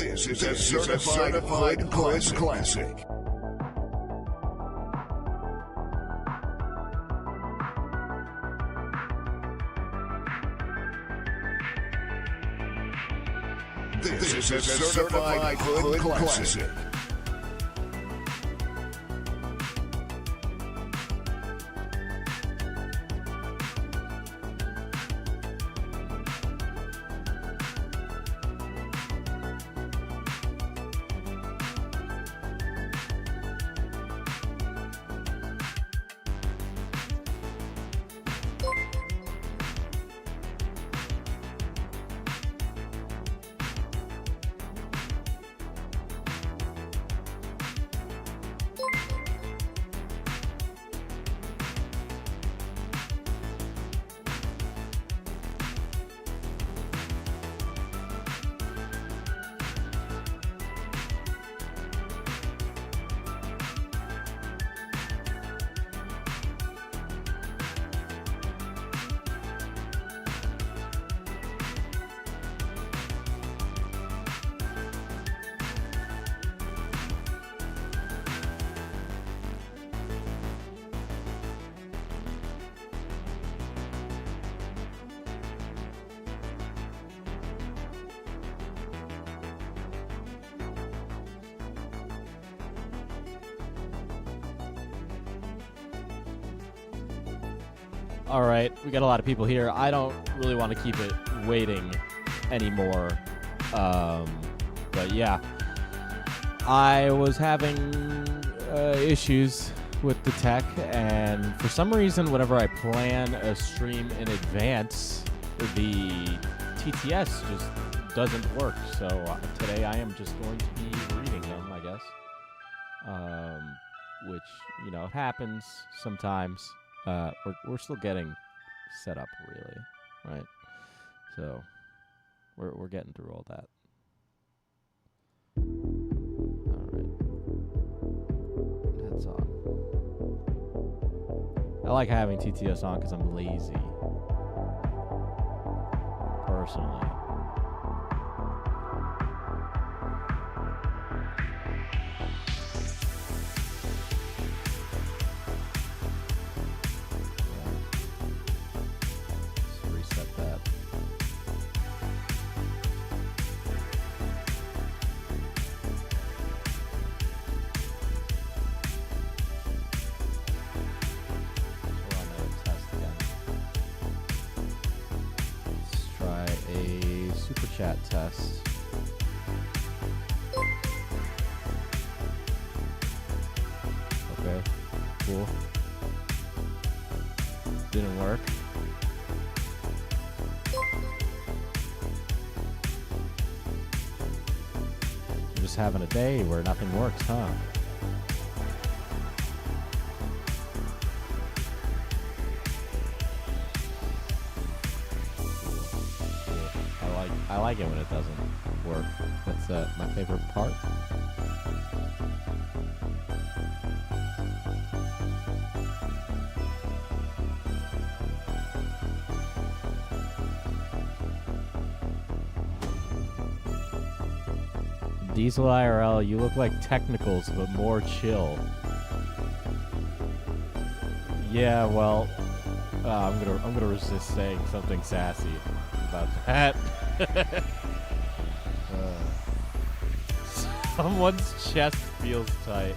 This is a certified hood classic. This is a certified hood classic. All right, we got a lot of people here. I don't really want to keep it waiting anymore. But yeah, I was having issues with the tech, and for some reason, whenever I plan a stream in advance, the TTS just doesn't work. So today I am just going to be reading them, I guess. Which, you know, happens sometimes. We're still getting set up, really, right? So we're getting through all that. All right, that's on. I like having TTS on because I'm lazy, personally. Chat test. Okay, cool. Didn't work. You're just having a day where nothing works, huh? I like it when it doesn't work. That's my favorite part. Diesel IRL, you look like Technicals, but more chill. Yeah, well, I'm gonna resist saying something sassy about that. Someone's chest feels tight.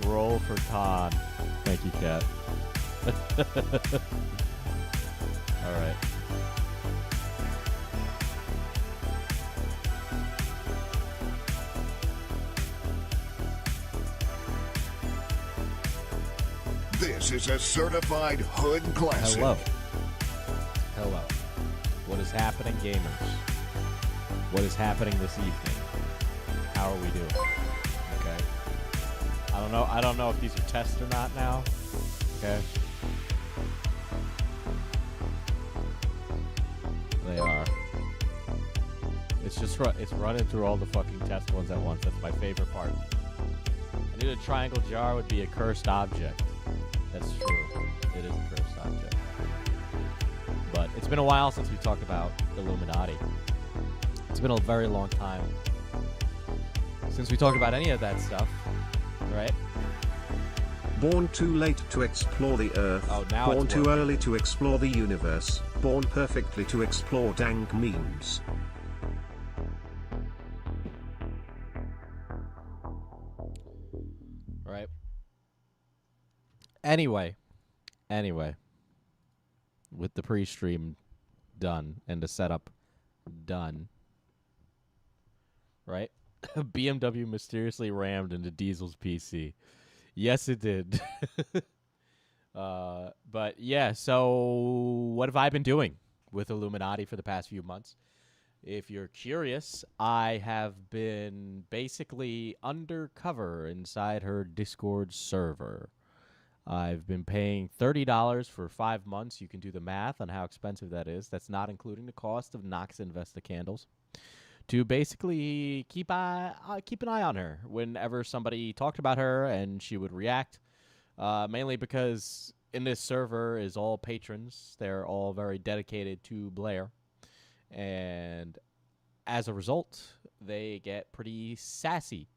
Roll for con. Thank you, Cat. All right. This is a certified hood classic. Hello. Hello. What is happening, gamers? What is happening this evening? How are we doing? Okay. I don't know if these are tests or not now. Okay. They are. It's running through all the fucking test ones at once. That's my favorite part. I knew a triangle jar would be a cursed object. That's true. It is a cursed object. But it's been a while since we talked about Illuminati. It's been a very long time since we talked about any of that stuff, right? Born too late to explore the Earth. Oh, now born it's too working. early to explore the universe. Born perfectly to explore dank memes. Right. Anyway, with the pre-stream done and the setup done, right? BMW mysteriously rammed into Diesel's PC. Yes, it did. But yeah, so what have I been doing with Illuminati for the past few months? If you're curious, I have been basically undercover inside her Discord server. I've been paying $30 for 5 months. You can do the math on how expensive that is. That's not including the cost of Nox Investa candles. To basically keep an eye on her whenever somebody talked about her, and she would react. Mainly because in this server is all patrons. They're all very dedicated to Blair. And as a result, they get pretty sassy,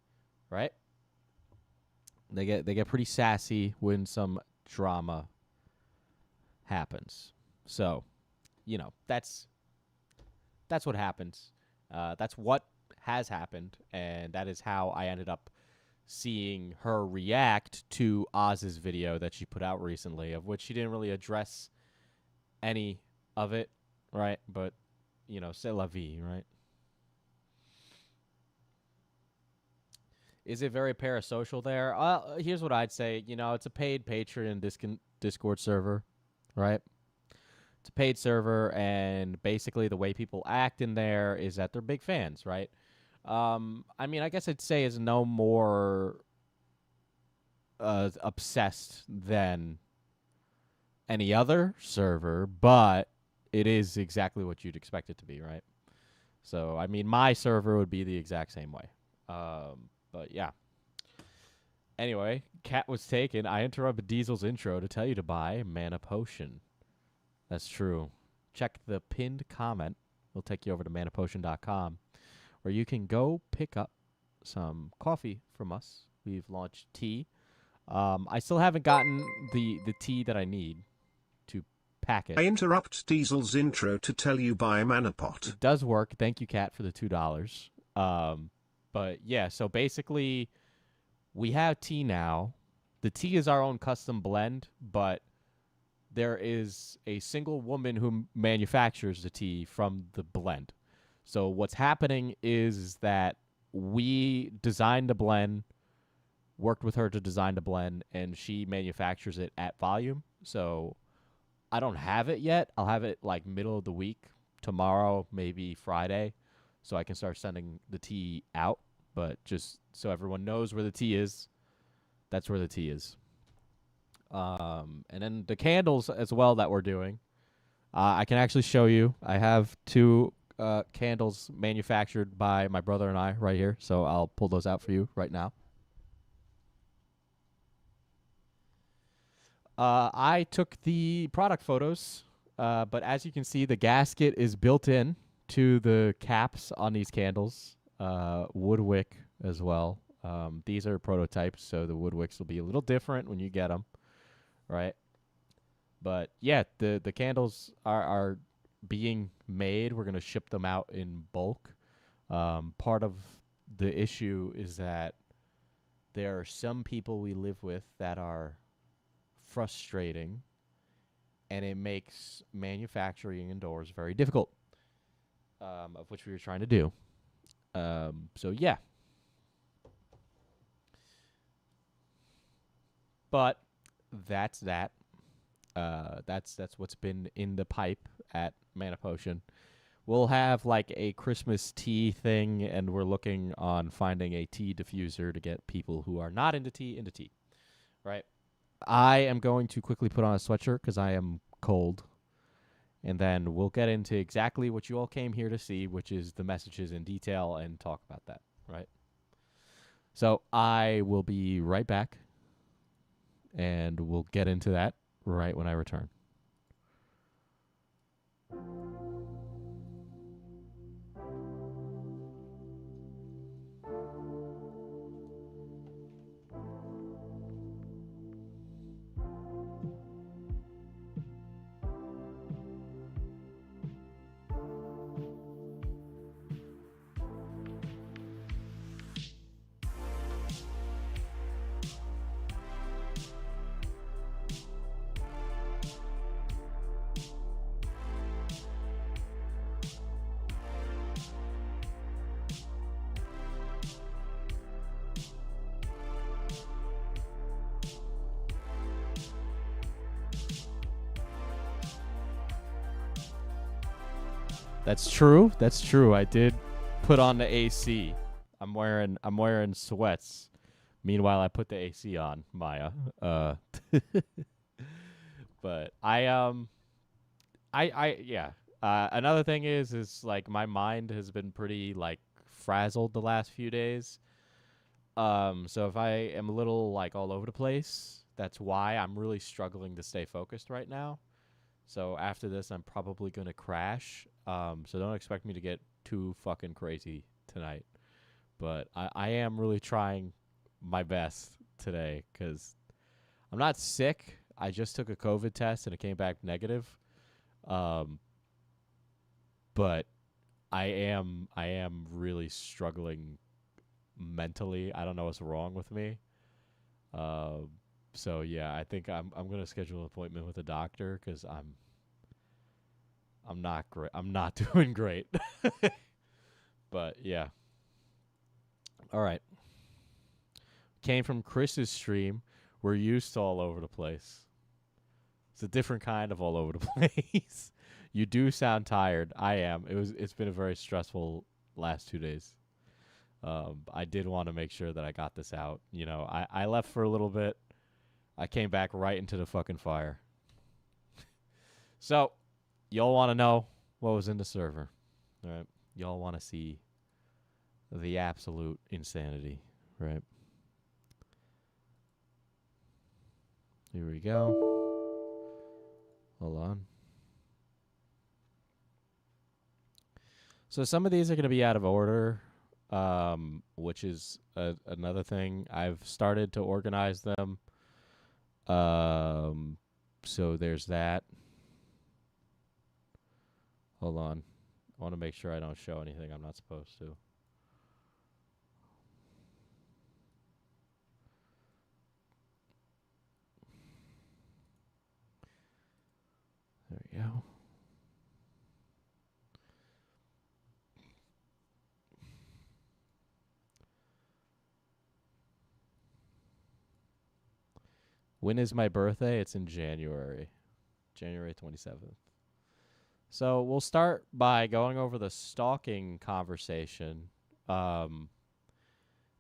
right? They get pretty sassy when some drama happens. So, that's what happens. That's what has happened, and that is how I ended up seeing her react to Oz's video that she put out recently, of which she didn't really address any of it, right? But, c'est la vie, right? Is it very parasocial there? Here's what I'd say. It's a paid Patreon Discord server, right? It's a paid server, and basically the way people act in there is that they're big fans, right? I guess I'd say is no more obsessed than any other server, but it is exactly what you'd expect it to be, right? So, my server would be the exact same way. But yeah. Anyway, Cat was taken. I interrupted Diesel's intro to tell you to buy Mana Potion. That's true. Check the pinned comment. It'll take you over to manapotion.com, where you can go pick up some coffee from us. We've launched tea. I still haven't gotten the tea that I need to pack it. I interrupt Diesel's intro to tell you buy Mana Pot. It does work. Thank you, Kat, for the $2. But yeah, so basically we have tea now. The tea is our own custom blend, but there is a single woman who manufactures the tea from the blend. So what's happening is that we designed the blend, worked with her to design the blend, and she manufactures it at volume. So I don't have it yet. I'll have it like middle of the week, tomorrow, maybe Friday, so I can start sending the tea out. But just so everyone knows where the tea is, that's where the tea is. And then the candles as well that we're doing. I can actually show you. I have 2 candles manufactured by my brother and I right here, so I'll pull those out for you right now. I took the product photos, but as you can see, the gasket is built in to the caps on these candles. Wood wick as well. These are prototypes, so the wood wicks will be a little different when you get them, right? But yeah, the candles are being made. We're going to ship them out in bulk. Part of the issue is that there are some people we live with that are frustrating, and it makes manufacturing indoors very difficult, of which we were trying to do. So yeah. But that's that. That's what's been in the pipe at Mana Potion. We'll have like a Christmas tea thing, and we're looking on finding a tea diffuser to get people who are not into tea, right? I am going to quickly put on a sweatshirt because I am cold. And then we'll get into exactly what you all came here to see, which is the messages in detail, and talk about that, right? So I will be right back, and we'll get into that right when I return. That's true. That's true. I did put on the AC. I'm wearing sweats. Meanwhile, I put the AC on, Maya. But I yeah. Another thing is like my mind has been pretty like frazzled the last few days. So if I am a little like all over the place, that's why I'm really struggling to stay focused right now. So after this, I'm probably gonna crash. So don't expect me to get too fucking crazy tonight. But I am really trying my best today because I'm not sick. I just took a COVID test and it came back negative. Um, but I am really struggling mentally. I don't know what's wrong with me. Um, so yeah, I think I'm gonna schedule an appointment with a doctor because I'm not great. I'm not doing great. But yeah, all right. Came from Chris's stream. We're used to all over the place. It's a different kind of all over the place. You do sound tired. I am. It's been a very stressful last 2 days. I did want to make sure that I got this out. You know, I left for a little bit. I came back right into the fucking fire. So, y'all want to know what was in the server. All right. Y'all want to see the absolute insanity, right? Here we go. Hold on. So some of these are going to be out of order, which is another thing. I've started to organize them. So there's that. Hold on. I want to make sure I don't show anything I'm not supposed to. There we go. When is my birthday? It's in January. January 27th. So we'll start by going over the stalking conversation.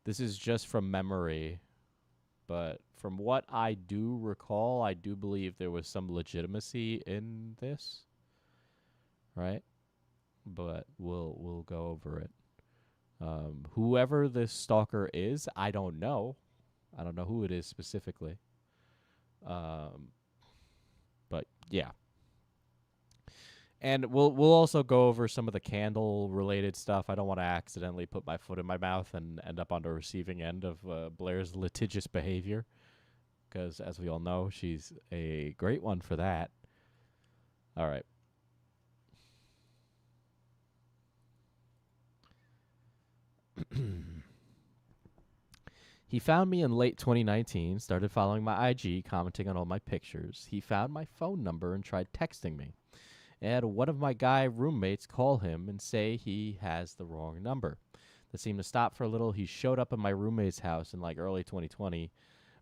This is just from memory, but from what I do recall, I do believe there was some legitimacy in this, right? But we'll go over it. Whoever this stalker is, I don't know. I don't know who it is specifically. But yeah. And we'll also go over some of the candle related stuff. I don't want to accidentally put my foot in my mouth and end up on the receiving end of Blair's litigious behavior, because as we all know, she's a great one for that. All right. He found me in late 2019, started following my IG, commenting on all my pictures. He found my phone number and tried texting me. And had one of my guy roommates call him and say he has the wrong number. That seemed to stop for a little. He showed up at my roommate's house in like early 2020.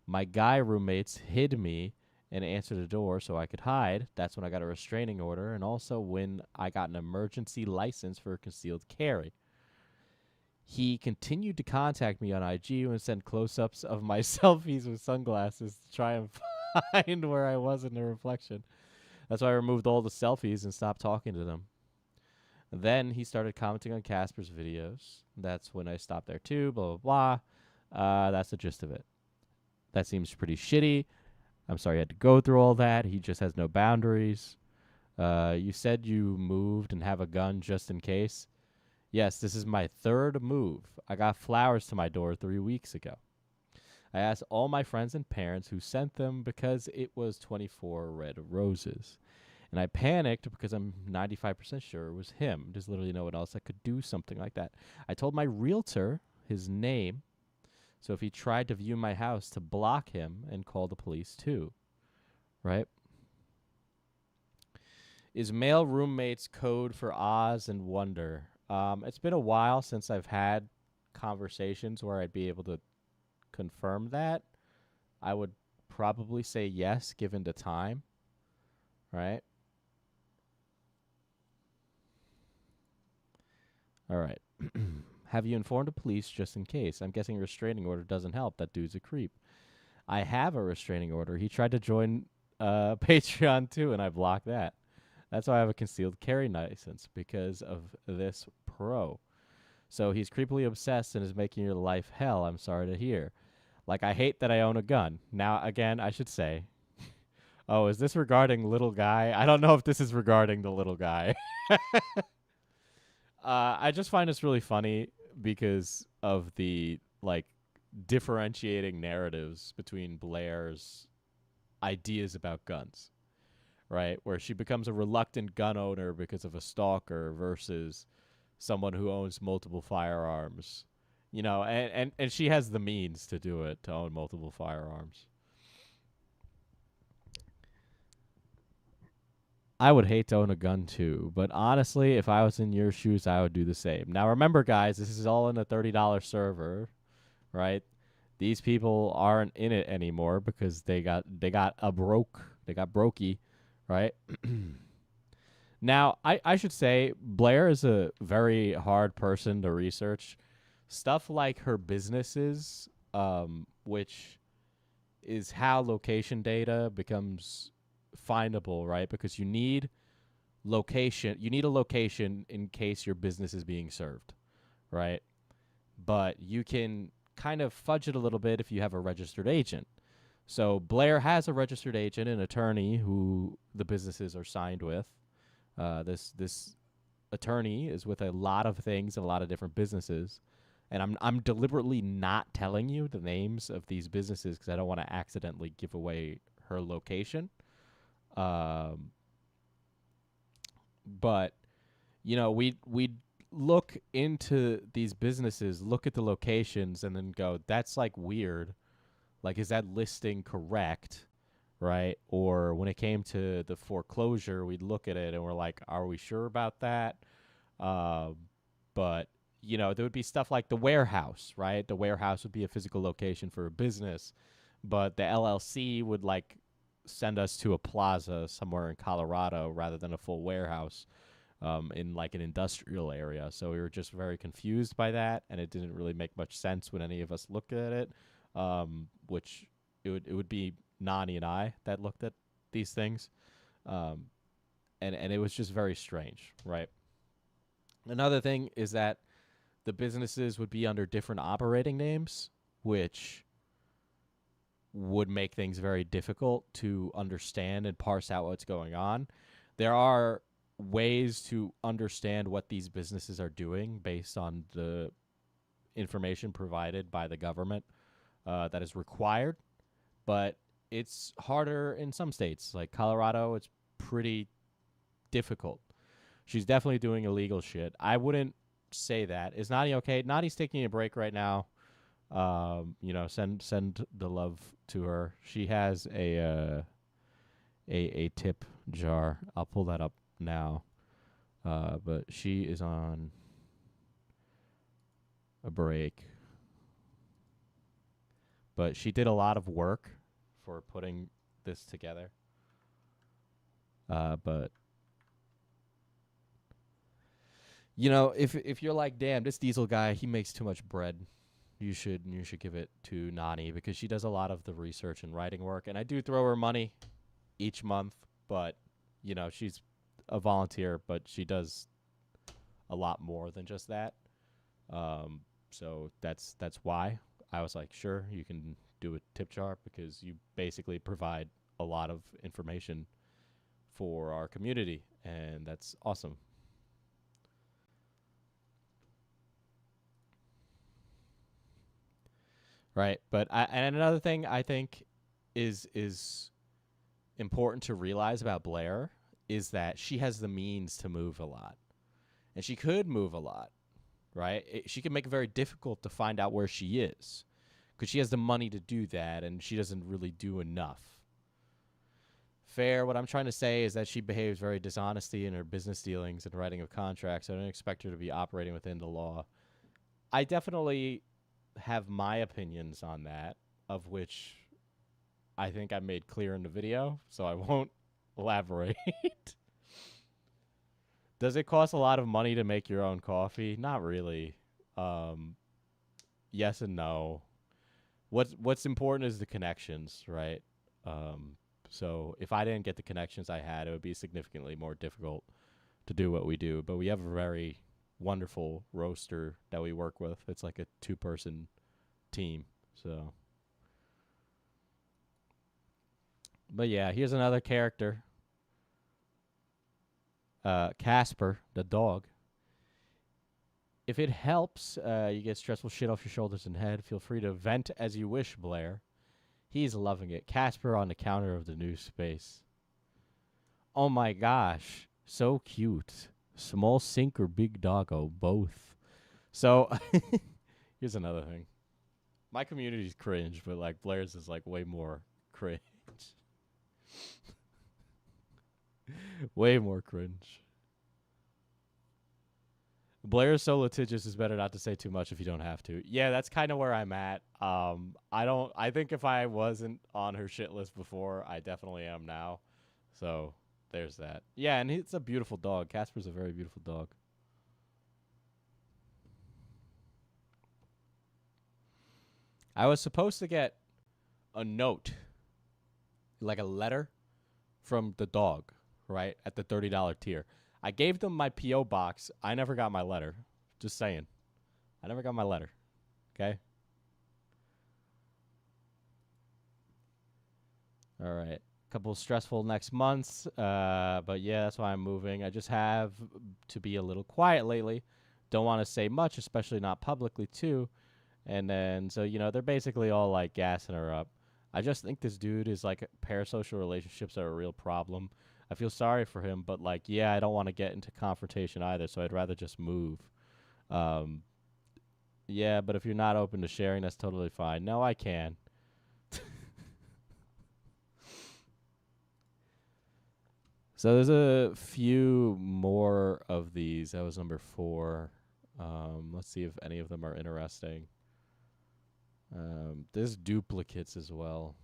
My guy roommates hid me and answered the door so I could hide. That's when I got a restraining order, and also when I got an emergency license for concealed carry. He continued to contact me on IG and send close-ups of my selfies with sunglasses to try and find where I was in the reflection. That's why I removed all the selfies and stopped talking to them. Then he started commenting on Casper's videos. That's when I stopped there too, blah, blah, blah. That's the gist of it. That seems pretty shitty. I'm sorry I had to go through all that. He just has no boundaries. You said you moved and have a gun just in case. Yes, this is my third move. I got flowers to my door 3 weeks ago. I asked all my friends and parents who sent them because it was 24 red roses. And I panicked because I'm 95% sure it was him. There's literally no one else that could do something like that. I told my realtor his name, so if he tried to view my house, to block him and call the police too. Right? Is male roommates code for Oz and Wonder? It's been a while since I've had conversations where I'd be able to confirm that. I would probably say yes, given the time. Right? All right. Have you informed the police just in case? I'm guessing a restraining order doesn't help. That dude's a creep. I have a restraining order. He tried to join Patreon too, and I blocked that. That's why I have a concealed carry license, because of this pro. So he's creepily obsessed and is making your life hell. I'm sorry to hear. Like, I hate that I own a gun. Now, again, I should say, oh, is this regarding little guy? I don't know if this is regarding the little guy. I just find this really funny because of the, like, differentiating narratives between Blair's ideas about guns, right? Where she becomes a reluctant gun owner because of a stalker versus someone who owns multiple firearms. You know, and she has the means to do it, to own multiple firearms. I would hate to own a gun too, but honestly, if I was in your shoes, I would do the same. Now remember, guys, this is all in a $30 server, right? These people aren't in it anymore because they got brokey, right? Now, I should say Blair is a very hard person to research. Stuff like her businesses, which is how location data becomes findable, right? Because you need location. You need a location in case your business is being served, right? But you can kind of fudge it a little bit if you have a registered agent. So Blair has a registered agent, an attorney who the businesses are signed with. This attorney is with a lot of things and a lot of different businesses. And I'm deliberately not telling you the names of these businesses because I don't want to accidentally give away her location. But you know, we look into these businesses, look at the locations, and then go, that's like weird. Like, is that listing correct? Right? Or when it came to the foreclosure, we'd look at it and we're like, are we sure about that? But you know, there would be stuff like the warehouse, right? The warehouse would be a physical location for a business, but the LLC would like send us to a plaza somewhere in Colorado rather than a full warehouse in like an industrial area. So we were just very confused by that, and it didn't really make much sense when any of us looked at it, which it would be Nani and I that looked at these things. And it was just very strange, right? Another thing is that the businesses would be under different operating names, which would make things very difficult to understand and parse out what's going on. There are ways to understand what these businesses are doing based on the information provided by the government that is required, but it's harder in some states. Like Colorado, it's pretty difficult. She's definitely doing illegal shit. I wouldn't say that. Is Nani okay? Nani's taking a break right now. You know, send the love to her. She has a tip jar. I'll pull that up now. But she is on a break. But she did a lot of work for putting this together. But you know, if you're like, damn, this Diesel guy, he makes too much bread, you should give it to Nani because she does a lot of the research and writing work. And I do throw her money each month, but you know, she's a volunteer, but she does a lot more than just that. So that's why I was like, sure, you can do a tip jar because you basically provide a lot of information for our community, and that's awesome. Right, but and another thing I think is important to realize about Blair is that she has the means to move a lot, and she could move a lot, right? She can make it very difficult to find out where she is because she has the money to do that, and she doesn't really do enough. Fair. What I'm trying to say is that she behaves very dishonestly in her business dealings and writing of contracts. I don't expect her to be operating within the law. I definitely have my opinions on that, of which I think I made clear in the video, so I won't elaborate. Does it cost a lot of money to make your own coffee? Not really. Yes and no. What's important is the connections, right? So if I didn't get the connections I had, it would be significantly more difficult to do what we do. But we have a very wonderful roaster that we work with. It's like a 2-person team. So, but yeah, here's another character. Casper, the dog. If it helps, you get stressful shit off your shoulders and head, feel free to vent as you wish, Blair. He's loving it. Casper on the counter of the new space. Oh my gosh. So cute. Small sink or big doggo, both. So, here's another thing. My community's cringe, but like Blair's is like way more cringe. Way more cringe. Blair is so litigious, it's better not to say too much if you don't have to. Yeah, that's kind of where I'm at. I think if I wasn't on her shit list before, I definitely am now. So there's that. Yeah, and it's a beautiful dog. Casper's a very beautiful dog. I was supposed to get a note, like a letter from the dog, right, at the $30 tier. I gave them my P.O. box. I never got my letter. Just saying. I never got my letter. Okay? All right. Couple stressful next months. But yeah, that's why I'm moving. I just have to be a little quiet lately. Don't want to say much, especially not publicly, too. And then, so, you know, they're basically all, like, gassing her up. I just think this dude is, like, parasocial relationships are a real problem. I feel sorry for him, but, like, yeah, I don't want to get into confrontation either, so I'd rather just move. Yeah, but if you're not open to sharing, that's totally fine. No, I can. So there's a few more of these. That was number 4. Let's see if any of them are interesting. There's duplicates as well,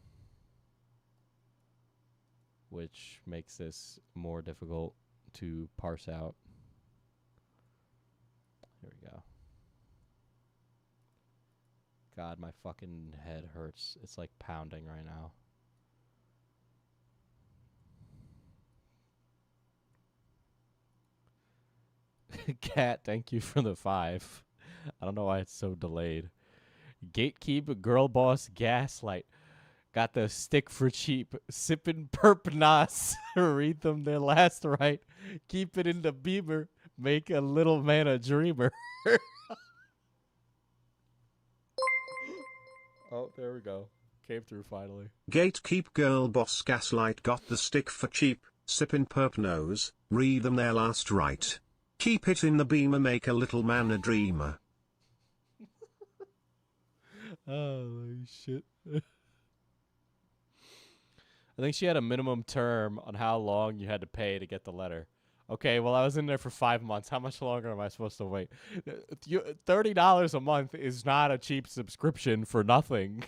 which makes this more difficult to parse out. Here we go. God, my fucking head hurts. It's like pounding right now. Cat, thank you for the 5. I don't know why it's so delayed. Gatekeep, girl boss, gaslight. Got the stick for cheap. Sippin' perp nos. Read them their last right. Keep it in the beamer. Make a little man a dreamer. Oh, there we go. Came through finally. Gatekeep girl boss gaslight got the stick for cheap. Sippin' perp nose. Read them their last right. Keep it in the beamer. Make a little man a dreamer. Holy shit. I think she had a minimum term on how long you had to pay to get the letter. Okay, well, I was in there for 5 months. How much longer am I supposed to wait? $30 a month is not a cheap subscription for nothing.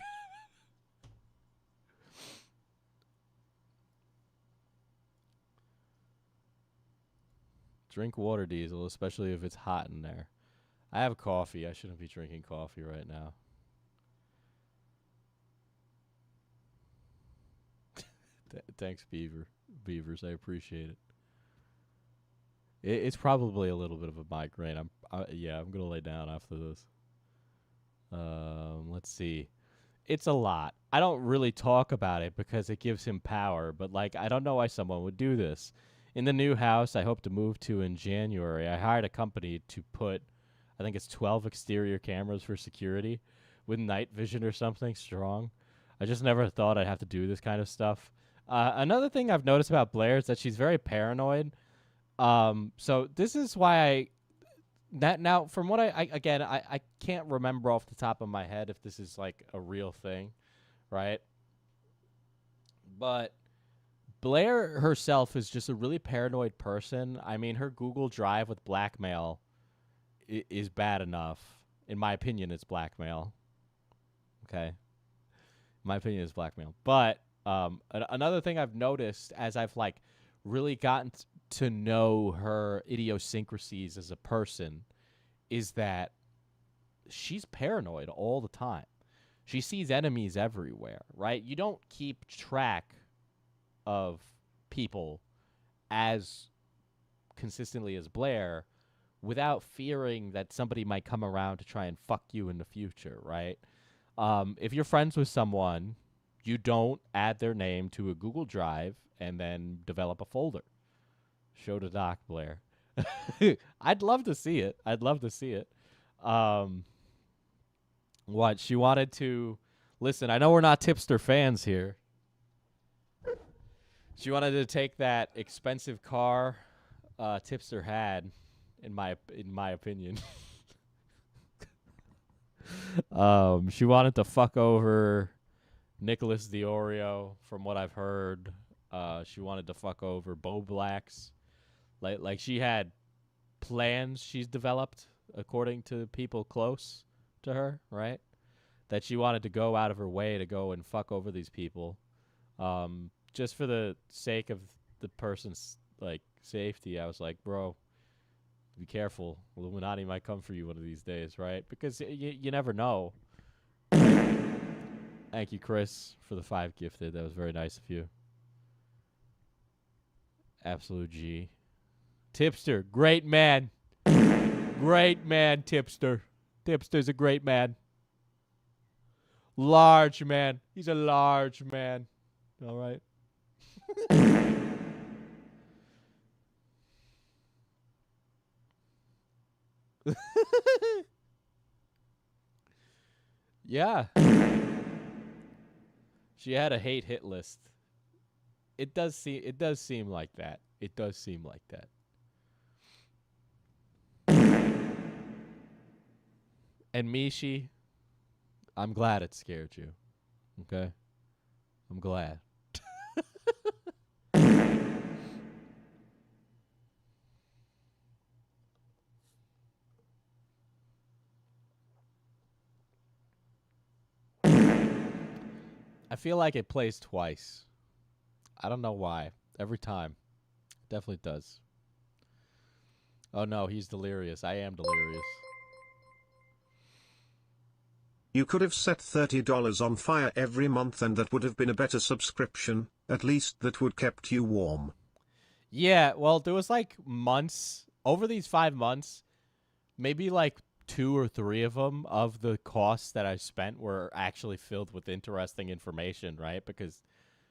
Drink water, Diesel, especially if it's hot in there. I have coffee. I shouldn't be drinking coffee right now. Thanks, Beavers. I appreciate it. It's probably a little bit of a migraine. I'm gonna lay down after this. Let's see. It's a lot. I don't really talk about it because it gives him power, but like I don't know why someone would do this. In the new house I hope to move to in January, I hired a company to put, I think it's 12 exterior cameras for security with night vision or something strong. I just never thought I'd have to do this kind of stuff. Another thing I've noticed about Blair is that she's very paranoid. So this is why now from what I can't remember off the top of my head if this is like a real thing, right? But Blair herself is just a really paranoid person. I mean, her Google Drive with blackmail is bad enough. In my opinion, it's blackmail. Okay? My opinion is blackmail. But another thing I've noticed as I've like really gotten to know her idiosyncrasies as a person is that she's paranoid all the time. She sees enemies everywhere, right? You don't keep track of people as consistently as Blair without fearing that somebody might come around to try and fuck you in the future, right? If you're friends with someone, you don't add their name to a Google Drive and then develop a folder. Show the doc, Blair. I'd love to see it. I'd love to see it. What? She wanted to... Listen, I know we're not tipster fans here. She wanted to take that expensive car tipster had, in my opinion. She wanted to fuck over Nicholas Diorio, from what I've heard. She wanted to fuck over Bo Blacks. Like she had plans she's developed, according to people close to her, right? That she wanted to go out of her way to go and fuck over these people. Just for the sake of the person's, like, safety, I was like, bro, be careful. Illuminati might come for you one of these days, right? Because you never know. Thank you, Chris, for the 5 gifted. That was very nice of you. Absolute G. Tipster, great man. Great man, Tipster. Tipster's a great man. Large man. He's a large man. All right. Yeah. She had a hate list. It does seem like that. It does seem like that. And Mishi, I'm glad it scared you. Okay? I'm glad. I feel like it plays twice. I don't know why. Every time. Definitely does. Oh no, he's delirious. I am delirious. You could have set $30 on fire every month and that would have been a better subscription. At least that would kept you warm. Yeah, well, there was like months, over these 5 months, maybe like 2 or 3 of them of the costs that I spent were actually filled with interesting information, right? Because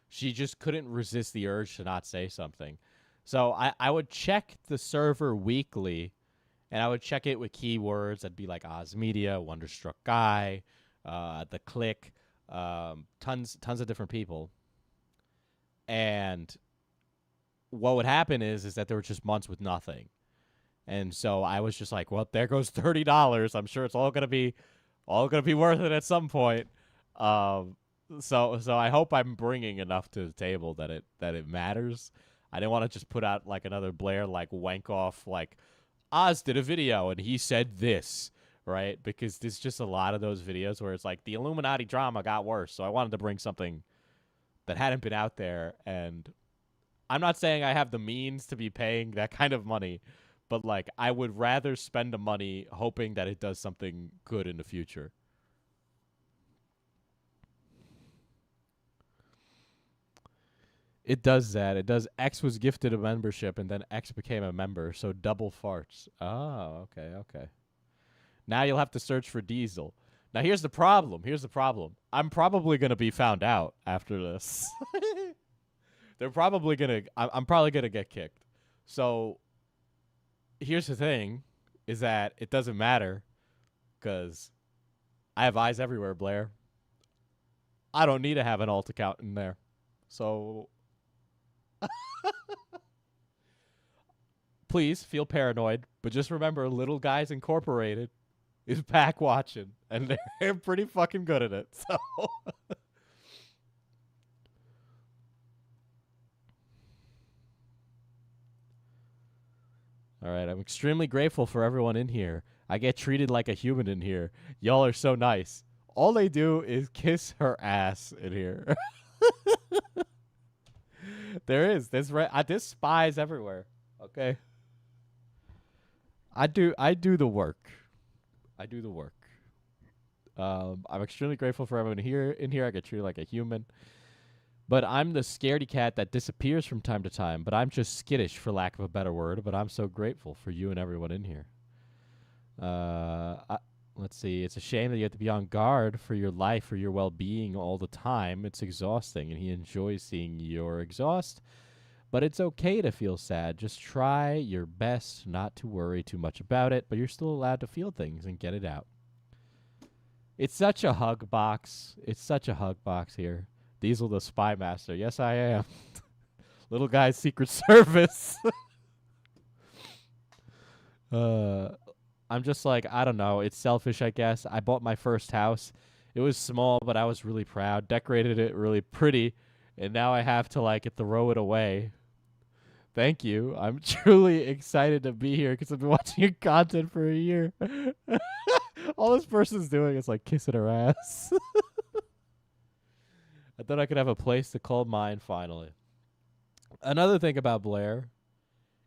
she just couldn't resist the urge to not say something. So I would check the server weekly, and I would check it with keywords. I'd be like Oz Media, Wonderstruck Guy, The Click, tons of different people. And what would happen is that there were just months with nothing. And so I was just like, well, there goes $30. I'm sure it's all gonna be worth it at some point. So I hope I'm bringing enough to the table that it matters. I didn't want to just put out like another Blair like wank off like Oz did a video and he said this, right? Because there's just a lot of those videos where it's like the Illuminati drama got worse. So I wanted to bring something that hadn't been out there, and I'm not saying I have the means to be paying that kind of money. But, like, I would rather spend the money hoping that it does something good in the future. It does that. It does. X was gifted a membership, and then X became a member, so double farts. Oh, okay. Now you'll have to search for Diesel. Now, here's the problem. I'm probably going to be found out after this. They're probably going to... I'm probably going to get kicked. So... Here's the thing, is that it doesn't matter, because I have eyes everywhere, Blair. I don't need to have an alt account in there. So, please feel paranoid, but just remember, Little Guys Incorporated is back watching, and they're pretty fucking good at it, so... All right, I'm extremely grateful for everyone in here. I get treated like a human in here. Y'all are so nice. All they do is kiss her ass in here. There's spies everywhere. Okay. I do the work. I do the work. I'm extremely grateful for everyone here in here. I get treated like a human. But I'm the scaredy cat that disappears from time to time. But I'm just skittish, for lack of a better word. But I'm so grateful for you and everyone in here. Let's see. It's a shame that you have to be on guard for your life, for your well-being all the time. It's exhausting, and he enjoys seeing your exhaust. But it's okay to feel sad. Just try your best not to worry too much about it, but you're still allowed to feel things and get it out. It's such a hug box. It's such a hug box here. Diesel the Spy Master. Yes, I am. Little guy's Secret Service. I'm just like, I don't know. It's selfish, I guess. I bought my first house. It was small, but I was really proud. Decorated it really pretty. And now I have to, like, throw it away. Thank you. I'm truly excited to be here because I've been watching your content for a year. All this person's doing is, like, kissing her ass. I thought I could have a place to call mine finally. Another thing about Blair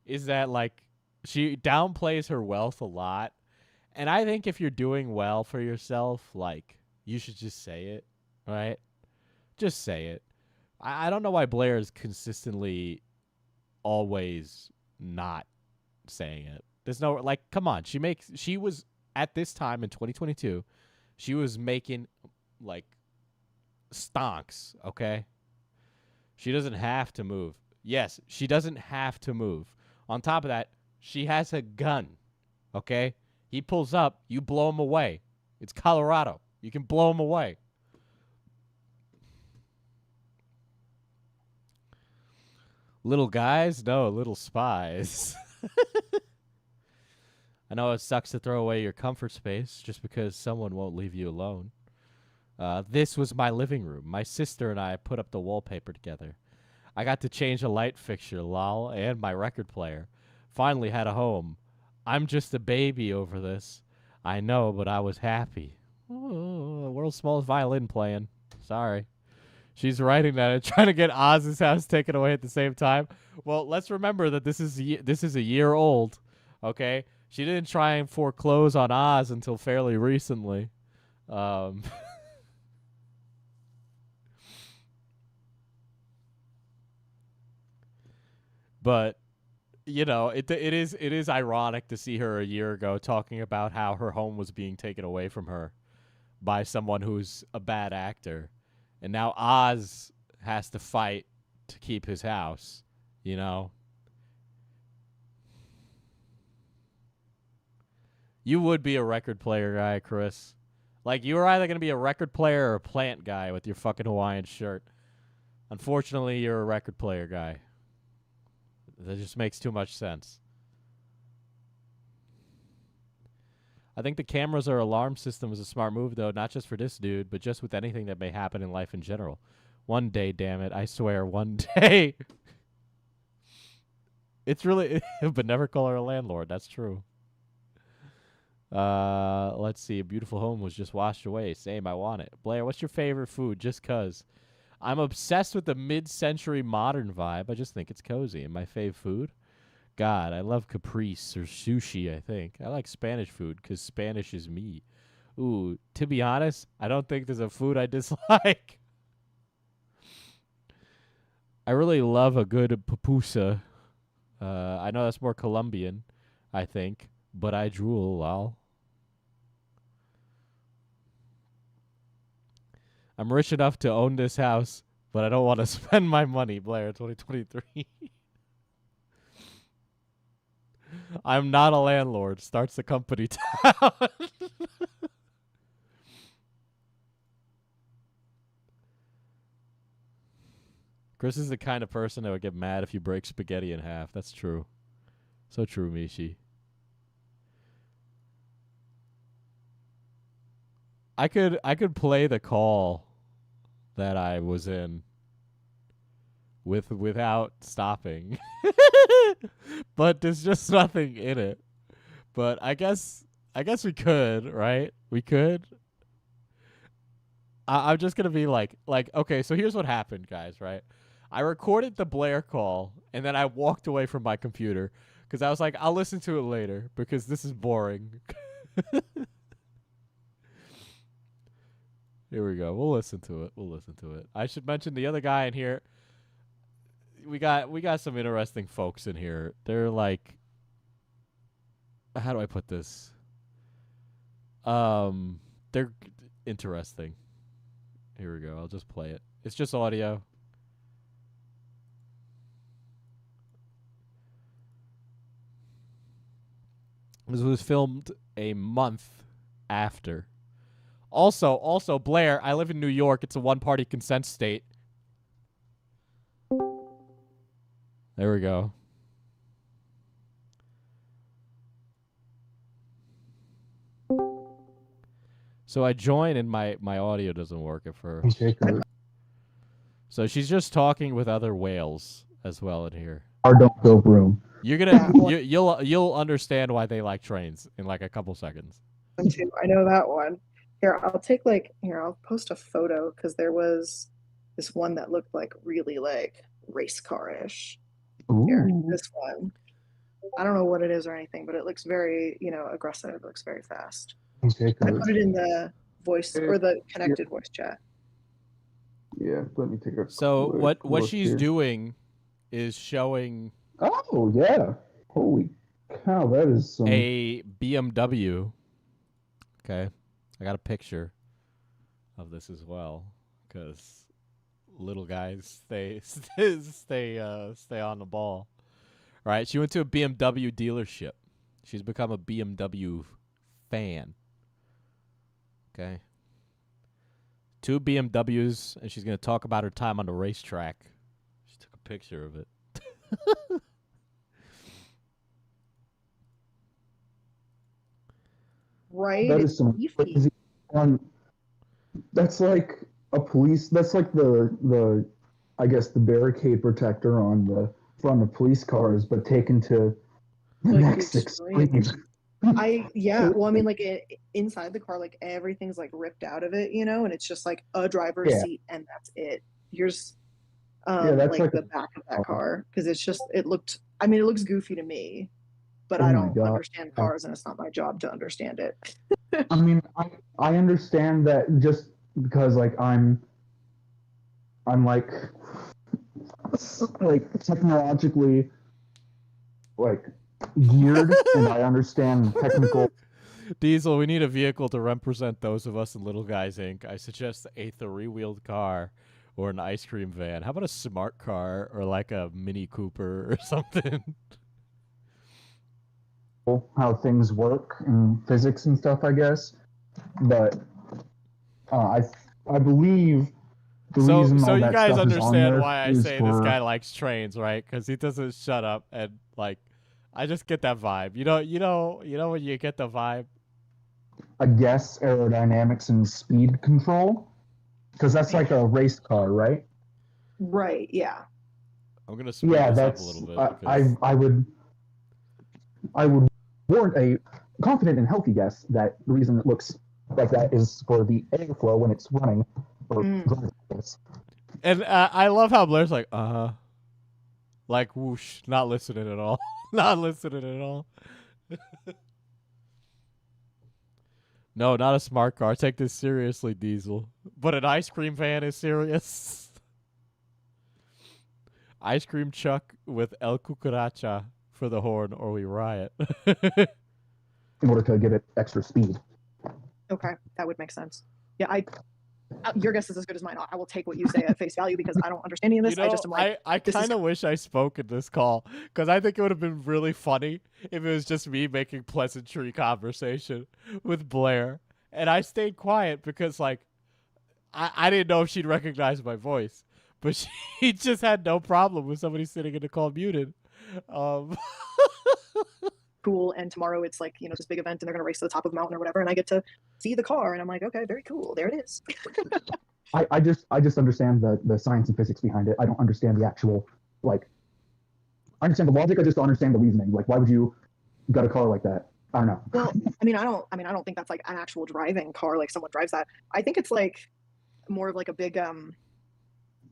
is that, like, she downplays her wealth a lot. And I think if you're doing well for yourself, like, you should just say it, right? Just say it. I don't know why Blair is consistently always not saying it. There's no, like, come on. She was, at this time in 2022, she was making, like, stonks, okay? She doesn't have to move. Yes, she doesn't have to move. On top of that, she has a gun, okay? He pulls up, you blow him away. It's Colorado. You can blow him away. Little guys? No, little spies. I know it sucks to throw away your comfort space just because someone won't leave you alone. This was my living room. My sister and I put up the wallpaper together. I got to change a light fixture, lol, and my record player. Finally had a home. I'm just a baby over this. I know, but I was happy. Oh, world's smallest violin playing. Sorry. She's writing that and trying to get Oz's house taken away at the same time. Well, let's remember that this is a year old, okay? She didn't try and foreclose on Oz until fairly recently. But you know, it is ironic to see her a year ago talking about how her home was being taken away from her by someone who's a bad actor. And now Oz has to fight to keep his house, you know? You would be a record player guy, Chris. Like, you were either going to be a record player or a plant guy with your fucking Hawaiian shirt. Unfortunately, you're a record player guy. That just makes too much sense. I think the cameras or alarm system is a smart move, though, not just for this dude, but just with anything that may happen in life in general. One day, damn it. I swear, one day. It's really... but never call her a landlord. That's true. Let's see. A beautiful home was just washed away. Same, I want it. Blair, what's your favorite food? Just 'cause. I'm obsessed with the mid-century modern vibe. I just think it's cozy. And my fave food? God, I love caprese or sushi, I think. I like Spanish food because Spanish is me. Ooh, to be honest, I don't think there's a food I dislike. I really love a good pupusa. I know that's more Colombian, I think. But I drool, lol. I'm rich enough to own this house, but I don't want to spend my money, Blair, 2023. I'm not a landlord. Starts the company town. Chris is the kind of person that would get mad if you break spaghetti in half. That's true. So true, Mishi. I could play the call that I was in without stopping. But there's just nothing in it. But I guess we could, right? We could. I'm just going to be like, okay, so here's what happened, guys, right? I recorded the Blair call, and then I walked away from my computer Because I was like, I'll listen to it later because this is boring. Here we go. We'll listen to it. I should mention the other guy in here. We got some interesting folks in here. They're like, how do I put this? They're interesting. Here we go. I'll just play it. It's just audio. This was filmed a month after. Also, Blair, I live in New York. It's a one-party consent state. There we go. So I join and my audio doesn't work at first. So she's just talking with other whales as well in here. Or don't go broom. You're gonna you'll understand why they like trains in like a couple seconds. I know that one. Here, I'll post a photo because there was this one that looked like really like race car-ish. Here, this one. I don't know what it is or anything, but it looks very, aggressive. It looks very fast. I put it in the voice or the connected voice chat. Yeah, let me take a So quick what look she's here. doing is showing Oh yeah. Holy cow, that is some a BMW. Okay. I got a picture of this as well because little guys stay on the ball. All right, she went to a BMW dealership. She's become a BMW fan. Okay. 2 BMWs, and she's going to talk about her time on the racetrack. She took a picture of it. Right? that is some crazy one. That's like a police. That's like the I guess the barricade protector on the front of police cars, but taken to the Like next extreme. extreme. Well, I mean, like inside the car, like everything's like ripped out of it, and it's just like a driver's seat and that's it. Here's that's like the back of that car because it looks goofy to me, but Oh I my don't God. understand cars and it's not my job to understand it. I mean, I understand that just because like I'm like technologically like geared and I understand technical. Diesel, we need a vehicle to represent those of us in Little Guys Inc. I suggest a 3-wheeled car or an ice cream van. How about a smart car or like a Mini Cooper or something? How things work in physics and stuff, I guess. But I believe the reason So all you that guys stuff is on understand there why I is say this for, guy likes trains, right? Because he doesn't shut up and like, I just get that vibe. You know when you get the vibe. I guess, aerodynamics and speed control, because that's like a race car, right? Right? Yeah. I'm gonna speed Yeah, this up that's. a little bit. I would warrant a confident and healthy guess that the reason it looks like that is for the airflow when it's running or driving. And I love how Blair's like, like whoosh, not listening at all, not listening at all. No, not a smart car. Take this seriously, Diesel. But an ice cream van is serious. Ice cream truck with El Cucaracha for the horn, or we riot. In order to give it extra speed. Okay, that would make sense. Yeah, your guess is as good as mine. I will take what you say at face value because I don't understand any of this. I just am like, I kind of wish I spoke in this call because I think it would have been really funny if it was just me making pleasantry conversation with Blair. And I stayed quiet because, like, I didn't know if she'd recognize my voice. But she just had no problem with somebody sitting in the call muted. cool, and tomorrow it's like, this big event and they're going to race to the top of the mountain or whatever, and I get to see the car and I'm like, okay, very cool, there it is. I just understand the science and physics behind it. I don't understand the actual, like, I understand the logic, I just don't understand the reasoning. Like, why would you get a car like that? I don't know. Well, I don't think that's like an actual driving car, like someone drives that. I think it's like more of like a big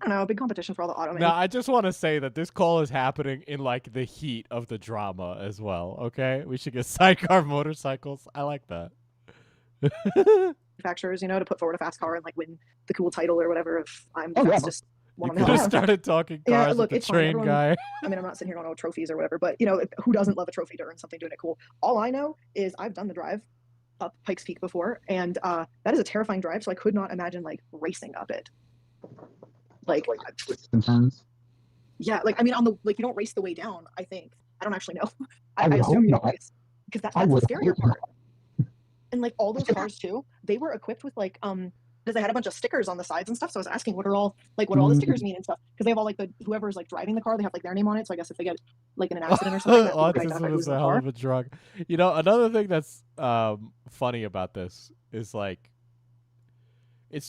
I don't know, a big competition for all the auto Now, I just want to say that this call is happening in like the heat of the drama as well. Okay, we should get sidecar motorcycles. I like that. manufacturers, to put forward a fast car and like win the cool title or whatever if I'm the Oh, yeah. fastest one You on the could have hill. started talking Yeah, cars look, with the it's fine. train Everyone- guy. I mean, I'm not sitting here going, oh, trophies or whatever, but who doesn't love a trophy to earn something doing it cool? All I know is I've done the drive up Pikes Peak before, and that is a terrifying drive. So I could not imagine like racing up it. Like, Concerns. yeah, like I mean, on the like you don't race the way down. I think I don't actually know. I I would assume hope you don't not. race because I that's would the scarier hope part. And like all those cars too, they were equipped with like because they had a bunch of stickers on the sides and stuff. So I was asking what all the stickers mean and stuff because they have all like whoever's like driving the car, they have like their name on it. So I guess if they get like in an accident or something, that people can identify Autism who's is in a the hell car. of a drug. Another thing that's funny about this is like it's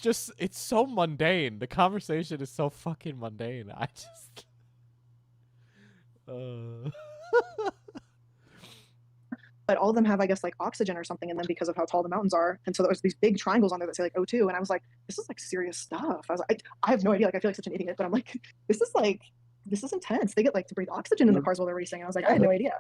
so mundane. The conversation is so fucking mundane. I just But all of them have, I guess, like oxygen or something in them because of how tall the mountains are. And so there's these big triangles on there that say like O2. And I was like, this is like serious stuff. I was like, I have no idea. Like, I feel like such an idiot, but I'm like, this is intense. They get like to breathe oxygen in the cars while they're racing. And I was like, I had no idea.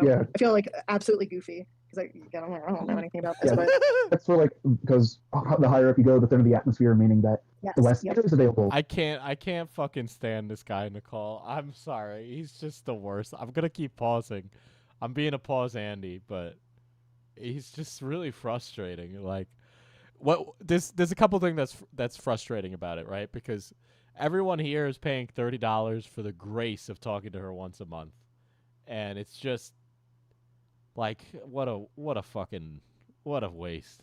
Yeah. I feel like absolutely goofy because I don't know anything about this, Yeah. but That's for like, because the higher up you go, the thinner the atmosphere, meaning that yes, the less yep. air is available. I can't fucking stand this guy in the call. I'm sorry. He's just the worst. I'm gonna keep pausing. I'm being a pause Andy, but he's just really frustrating. Like there's a couple things that's frustrating about it, right? Because everyone here is paying $30 for the grace of talking to her once a month. And it's just like what a waste.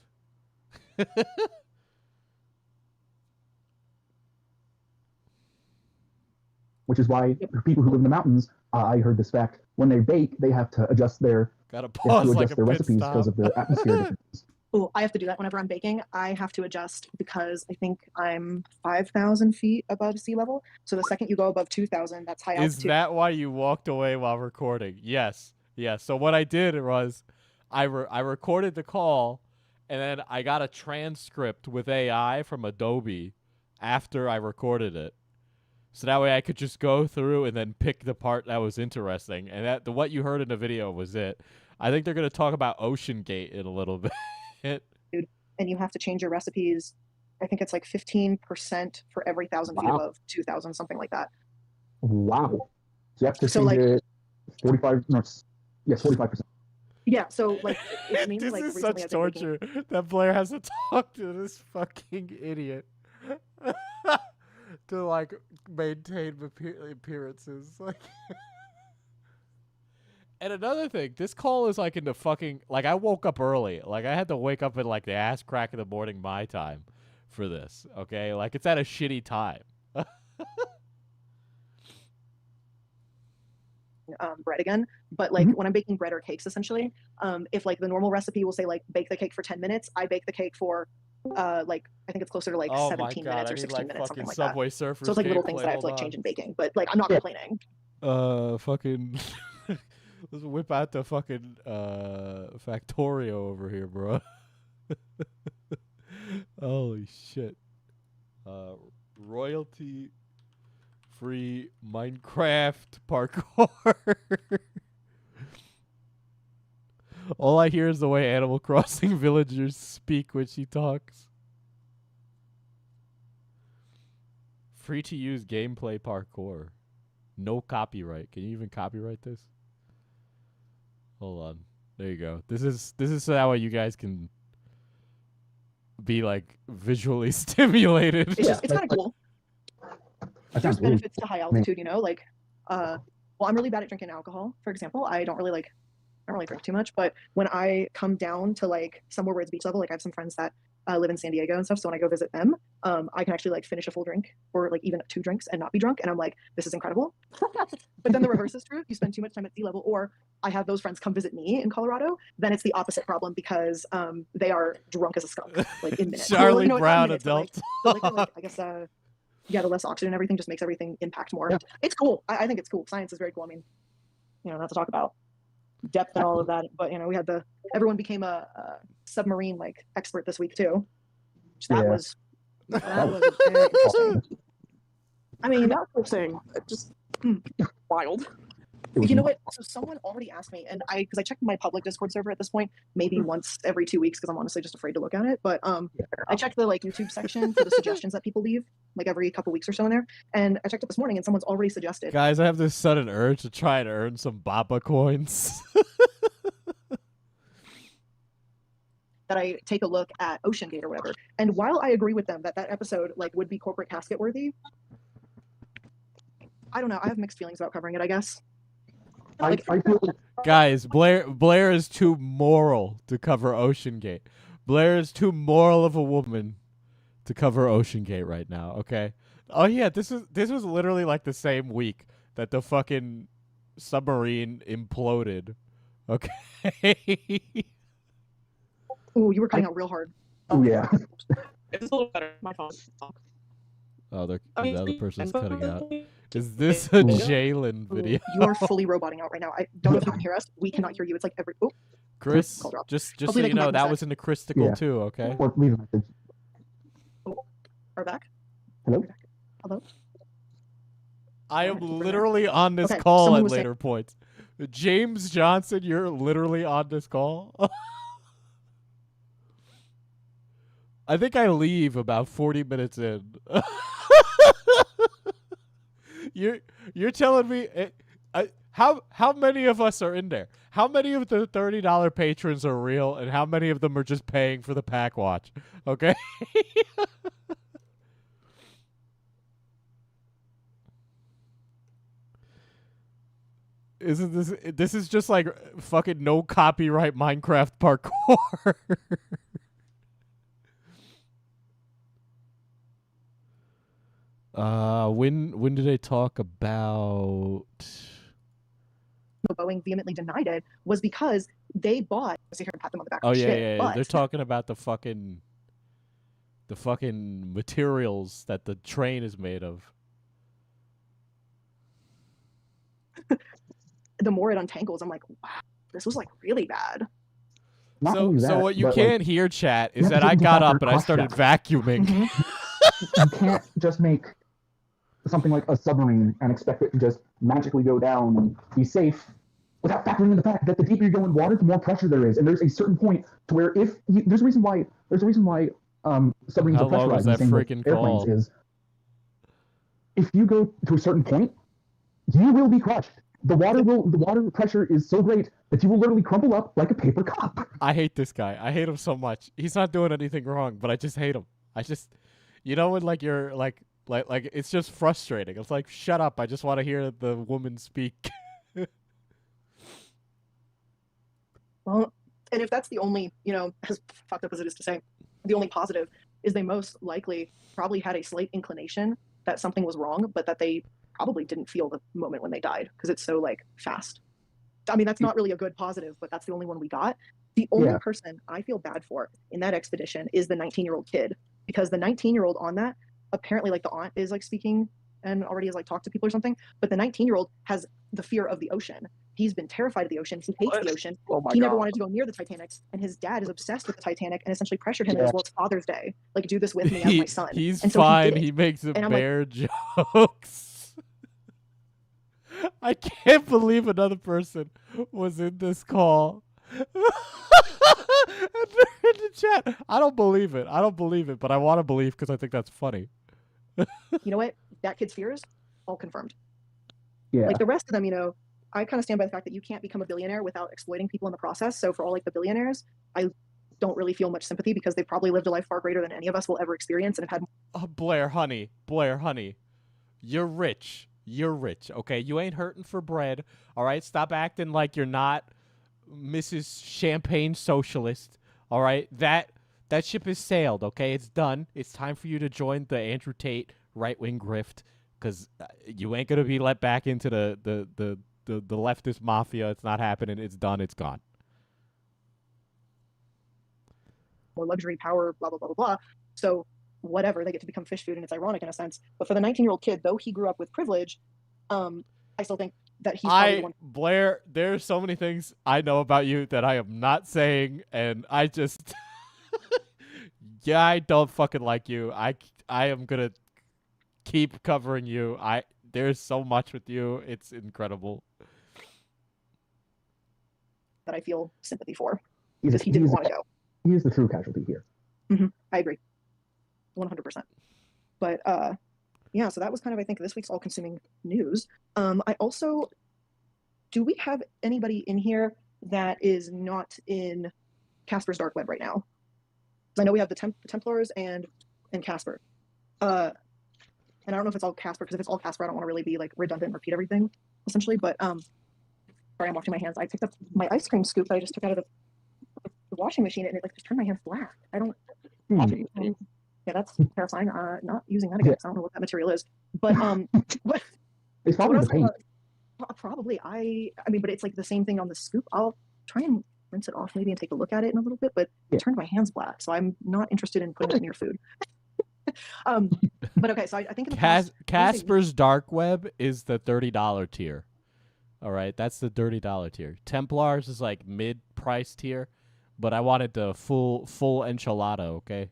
Which is why people who live in the mountains, I heard this fact, when they bake, they have to adjust their Gotta they have pause to like adjust a their pit recipes stop. because of the atmosphere differences. Oh, I have to do that whenever I'm baking. I have to adjust because I think I'm 5,000 feet above sea level. So the second you go above 2,000, that's high altitude. Is that why you walked away while recording? Yes. So what I did was I recorded the call, and then I got a transcript with AI from Adobe after I recorded it. So that way I could just go through and then pick the part that was interesting. And what you heard in the video was it. I think they're going to talk about Ocean Gate in a little bit. And you have to change your recipes. I think it's like 15% for every 1,000 feet above 2,000, something like that. Wow. So you have to So, change like- it 45, no, yes, 45%. Yeah, so like it means This like is recently such I've been baking- torture that Blair has to talk to this fucking idiot to like maintain appearances. Like, and another thing, this call is like in the fucking like I woke up early. Like I had to wake up at like the ass crack of the morning my time for this. Okay, like it's at a shitty time. bread again, but like when I'm baking bread or cakes, essentially, if like the normal recipe will say like bake the cake for 10 minutes, I bake the cake for like I think it's closer to like Oh my 17 god, minutes I or need 16 like minutes, fucking something like that. Subway Surfers. So it's like little things gameplay. that I have to like change in baking, but like I'm not complaining. Fucking let's whip out the fucking Factorio over here, bro. Holy shit. Royalty free Minecraft parkour. All I hear is the way Animal Crossing villagers speak when she talks. Free to use gameplay parkour. No copyright. Can you even copyright this? Hold on. There you go. This is how you guys can be like visually stimulated. It's just it's kind of cool. That There's sounds weird. benefits to high altitude, like well, I'm really bad at drinking alcohol, for example. I don't really drink too much, but when I come down to like somewhere where it's beach level, like I have some friends that live in San Diego and stuff, so when I go visit them, I can actually like finish a full drink or like even 2 drinks and not be drunk, and I'm like, this is incredible. But then the reverse is true. If you spend too much time at sea level, or I have those friends come visit me in Colorado, then it's the opposite problem because they are drunk as a skunk, like in minutes. Charlie Well, Brown not minutes, but, adult. the liquor, I guess yeah, the less oxygen and everything just makes everything impact more. Yeah. It's cool. I think it's cool. Science is very cool. I mean, not to talk about depth and all of that, but we had everyone became a submarine like expert this week too. Which that Yeah. was That was very interesting. I mean, that whole thing, just wild. You know what? So someone already asked me, and because I checked my public Discord server at this point, maybe once every 2 weeks, because I'm honestly just afraid to look at it. But I checked the YouTube section for the suggestions that people leave, like every couple weeks or so in there. And I checked it this morning, and someone's already suggested. Guys, I have this sudden urge to try and earn some Baba coins. That I take a look at Ocean Gate or whatever. And while I agree with them that that episode would be corporate casket worthy, I don't know. I have mixed feelings about covering it, I guess. I feel Guys, Blair is too moral to cover Ocean Gate. Blair is too moral of a woman to cover Ocean Gate right now, okay? Oh yeah, this was literally like the same week that the fucking submarine imploded. Okay. Ooh, you were cutting out real hard. yeah. It's a little better. My phone. Oh, the Okay, other person's and- cutting out. Is this a Jalen video? You are fully roboting out right now. I don't know if you can hear us. We cannot hear you. It's like every. Oh, Chris, call drop. just Hopefully so they you can know, button that set. was in the Christical Yeah. too, okay? Or leave a message. are back? Hello? Hello? I am Alright, keep it literally on this Okay, call someone at was saying- later points. James Johnson, you're literally on this call? I think I leave about 40 minutes in. You're telling me how many of us are in there? How many of the $30 patrons are real, and how many of them are just paying for the pack watch? Okay. Isn't this is just like fucking no copyright Minecraft parkour. When did they talk about Boeing vehemently denied it was because they bought. Sit here and pat them on the back. Oh for yeah, shit, yeah, but they're talking about the fucking materials that the train is made of. the more it untangles, I'm like, wow, this was like really bad. Not So only that, what you but, can't hear, chat, is you have that to I take got into up account and I cost started check. vacuuming. You can't just make something like a submarine and expect it to just magically go down and be safe without factoring in the fact that the deeper you go in water, the more pressure there is, and there's a certain point to where there's a reason why submarines How are long was pressurized in the that same way freaking airplanes call? is. If you go to a certain point, you will be crushed. The water pressure is so great that you will literally crumple up like a paper cup. I hate this guy. I hate him so much. He's not doing anything wrong, but I just hate him. When like you're like it's just frustrating. It's like, shut up. I just want to hear the woman speak. Well, and if that's the only, as fucked up as it is to say, the only positive is they most likely probably had a slight inclination that something was wrong, but that they probably didn't feel the moment when they died because it's so like fast. I mean, that's not really a good positive, but that's the only one we got. The only person I feel bad for in that expedition is the 19-year-old kid, because the 19-year-old on that, apparently like the aunt is like speaking and already has like talked to people or something, but the 19-year-old has the fear of the ocean. He's been terrified of the ocean. He hates the ocean. Oh my He never God. wanted to go near the Titanic, and his dad is obsessed with the Titanic and essentially pressured him as well. It's Father's Day, like do this with me as my son. He's and so fine. He, He makes a And I'm like- bear jokes. I can't believe another person was in this call. And they're in the chat. I don't believe it. But I want to believe because I think that's funny. you know what? That kid's fears, all confirmed. Yeah. Like the rest of them, I kind of stand by the fact that you can't become a billionaire without exploiting people in the process. So for all like the billionaires, I don't really feel much sympathy because they've probably lived a life far greater than any of us will ever experience and have had. Oh, Blair, honey. You're rich. Okay? You ain't hurting for bread. All right? Stop acting like you're not Mrs. Champagne Socialist. All right? That ship has sailed, okay? It's done. It's time for you to join the Andrew Tate right-wing grift, because you ain't going to be let back into the leftist mafia. It's not happening. It's done. It's gone. more luxury, power, blah, blah, blah, blah, blah. So whatever, they get to become fish food, and it's ironic in a sense. But for the 19-year-old kid, though he grew up with privilege, I still think that he's probably the one. Blair, there's so many things I know about you that I am not saying, and I just... yeah, I don't fucking like you. I am gonna keep covering you. There's so much with you. It's incredible. That I feel sympathy for He's because he didn't want to go. He is the true casualty here. I agree, 100%. But yeah, so that was kind of, I think, this week's all-consuming news. I also, do we have anybody in here that is not in Casper's dark web right now? I know we have the Templars and Casper. And I don't know if it's all Casper, because if it's all Casper, I don't want to really be like redundant and repeat everything, essentially. But sorry, I'm washing my hands. I picked up my ice cream scoop that I just took out of the washing machine, and it like just turned my hands black. I don't. Yeah, that's terrifying. Not using that again. 'Cause I don't know what that material is. But what? It's probably the paint. Probably. I mean, but it's like the same thing on the scoop. I'll try and rinse it off maybe and take a look at it in a little bit. But it turned my hands black, so I'm not interested in putting it near food. But okay, so I think in the past, Casper's dark web is the $30 tier. All right, that's the $30 tier. Templars is like mid-price tier, but I wanted the full enchilada. Okay.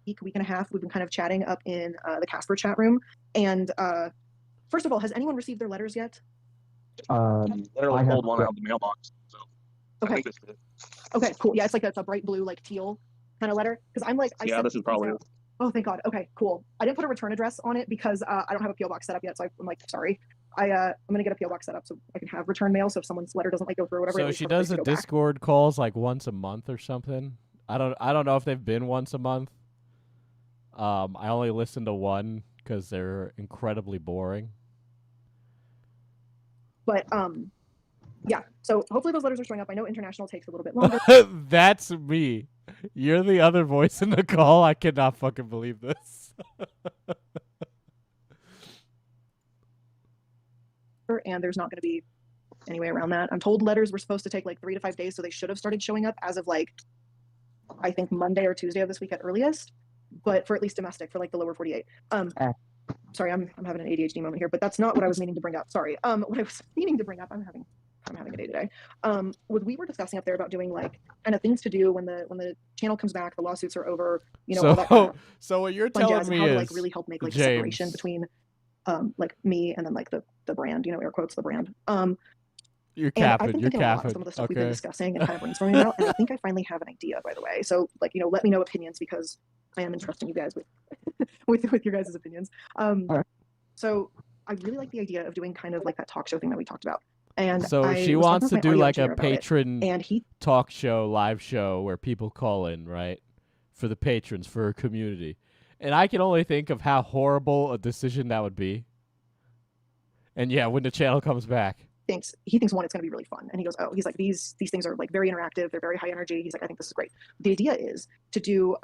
Week and a half, we've been kind of chatting up in the Casper chat room. And first of all, has anyone received their letters yet? Literally pulled one out of the mailbox. So okay. I think this is it. Okay, cool. Yeah, it's like it's a bright blue, like teal kind of letter. Because I'm like, this is probably it. Oh, thank God. Okay, cool. I didn't put a return address on it because I don't have a PO box set up yet. So I'm like, sorry. I'm gonna get a PO box set up so I can have return mail. So if someone's letter doesn't like go through or whatever. So she does the Discord calls like once a month or something. I don't know if they've been once a month. I only listen to one because they're incredibly boring. But yeah. So hopefully those letters are showing up. I know international takes a little bit longer. That's me. You're the other voice in the call. I cannot fucking believe this. And there's not going to be any way around that. I'm told letters were supposed to take like 3 to 5 days, so they should have started showing up as of like, I think Monday or Tuesday of this week at earliest. But for at least domestic, for like the lower 48. Sorry, I'm having an ADHD moment here, but that's not what I was meaning to bring up. Sorry. What I was meaning to bring up, I'm having a day today. We were discussing up there about doing like kind of things to do when the channel comes back, the lawsuits are over, all that kind of so what you're fun telling jazz, me and how is to like really help make like a James, separation between like me and then like the brand, air quotes, the brand. You're and I've capping. been You're thinking a lot of capping. some of the stuff we've been discussing and kind of brainstorming about, and I think I finally have an idea, by the way. So like, let me know opinions because I am entrusting you guys with your guys' opinions. So I really like the idea of doing kind of like that talk show thing that we talked about. And so she wants to do like a patron talk show, live show where people call in, right? For the patrons, for her community. And I can only think of how horrible a decision that would be. And yeah, when the channel comes back. He thinks one, it's going to be really fun. And he goes, he's like, these things are like very interactive. They're very high energy. He's like, I think this is great. The idea is to do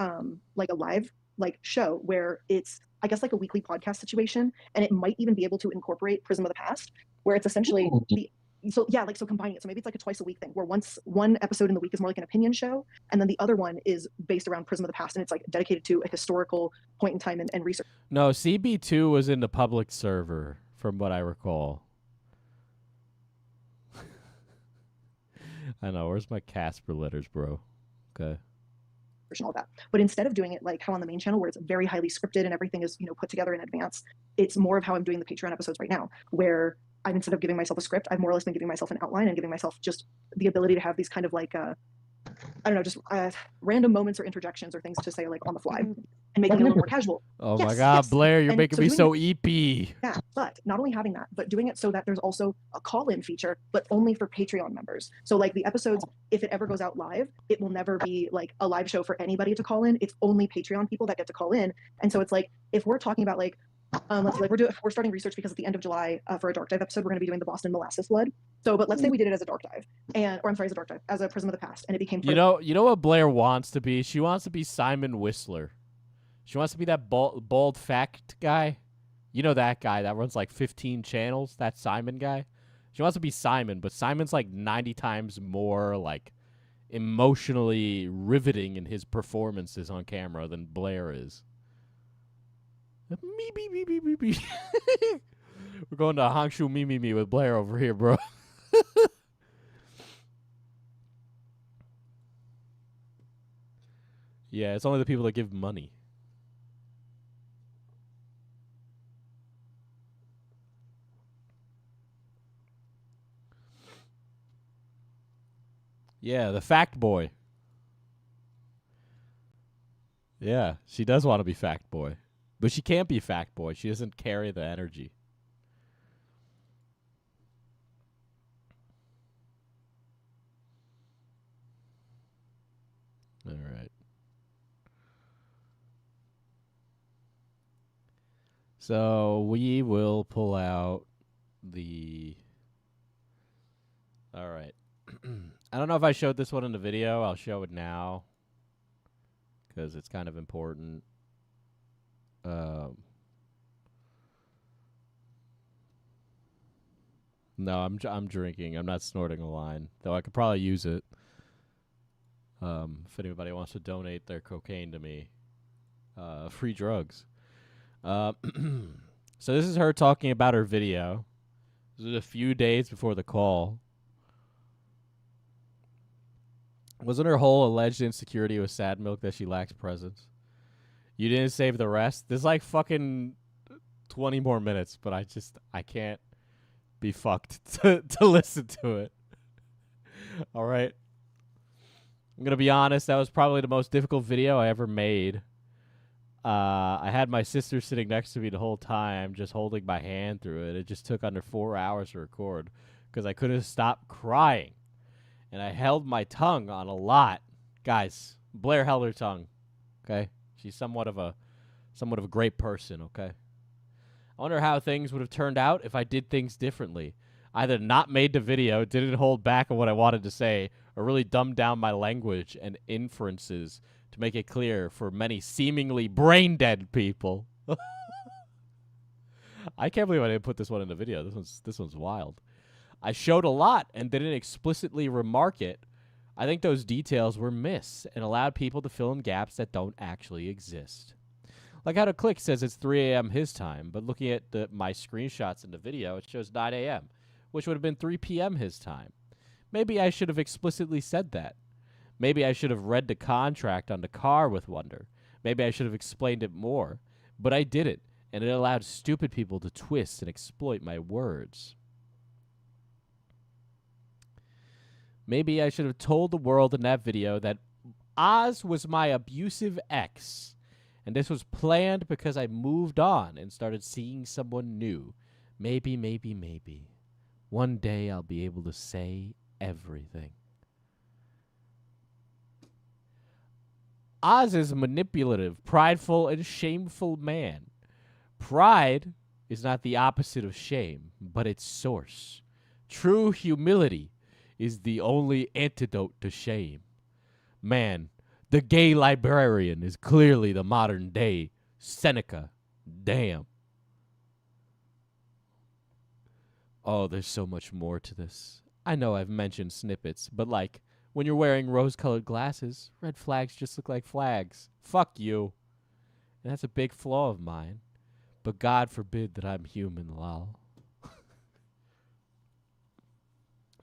like a live like show where it's, I guess, like a weekly podcast situation. And it might even be able to incorporate Prism of the Past, where it's essentially so combining it. So maybe it's like a twice a week thing where one episode in the week is more like an opinion show. And then the other one is based around Prism of the Past. And it's like dedicated to a historical point in time and research. No, CB2 was in the public server from what I recall. I know. Where's my Casper letters, bro? Okay. And all that. But instead of doing it like how on the main channel where it's very highly scripted and everything is, put together in advance, it's more of how I'm doing the Patreon episodes right now, where I'm, instead of giving myself a script, I've more or less been giving myself an outline and giving myself just the ability to have these kind of like, I don't know, just random moments or interjections or things to say like on the fly and making it a little more casual. Oh my God, Blair, you're making me so EP. Yeah, but not only having that, but doing it so that there's also a call-in feature, but only for Patreon members. So like the episodes, if it ever goes out live, it will never be like a live show for anybody to call in. It's only Patreon people that get to call in. And so it's like, if we're talking about like, let's say we're starting research because at the end of July for a dark dive episode, we're going to be doing the Boston molasses flood. So, but let's say we did it as a dark dive, as a Prism of the Past, and it became. You know what Blair wants to be? She wants to be Simon Whistler. She wants to be that bald fact guy. You know that guy that runs like 15 channels. That Simon guy. She wants to be Simon, but Simon's like 90 times more like emotionally riveting in his performances on camera than Blair is. Me. We're going to Hangshu me with Blair over here, bro. Yeah, it's only the people that give money. Yeah, the fact boy. Yeah, she does want to be fact boy. But she can't be fact boy. She doesn't carry the energy. All right. So we will pull out the... All right. I don't know if I showed this one in the video. I'll show it now because it's kind of important. No, I'm drinking. I'm not snorting a line, though I could probably use it. If anybody wants to donate their cocaine to me, free drugs. So this is her talking about her video. This was a few days before the call. Wasn't her whole alleged insecurity with Sad Milk that she lacks presence? You didn't save the rest? There's like fucking 20 more minutes, but I can't be fucked to listen to it. All right. I'm going to be honest. That was probably the most difficult video I ever made. I had my sister sitting next to me the whole time, just holding my hand through it. It just took under 4 hours to record because I couldn't stop crying. And I held my tongue on a lot. Guys, Blair held her tongue. Okay? She's somewhat of a great person, okay? I wonder how things would have turned out if I did things differently. Either not made the video, didn't hold back on what I wanted to say, or really dumbed down my language and inferences to make it clear for many seemingly brain-dead people. I can't believe I didn't put this one in the video. This one's wild. I showed a lot and didn't explicitly remark it. I think those details were missed and allowed people to fill in gaps that don't actually exist. Like how the click says it's 3 a.m. his time, but looking at my screenshots in the video, it shows 9 a.m., which would have been 3 p.m. his time. Maybe I should have explicitly said that. Maybe I should have read the contract on the car with Wonder. Maybe I should have explained it more. But I didn't, and it allowed stupid people to twist and exploit my words. Maybe I should have told the world in that video that Oz was my abusive ex, and this was planned because I moved on and started seeing someone new. Maybe. One day I'll be able to say everything. Oz is a manipulative, prideful, and shameful man. Pride is not the opposite of shame, but its source. True humility is the only antidote to shame. Man, the gay librarian is clearly the modern day Seneca. Damn. Oh, there's so much more to this. I know I've mentioned snippets, but like, when you're wearing rose-colored glasses, red flags just look like flags. Fuck you. And that's a big flaw of mine. But God forbid that I'm human, lol.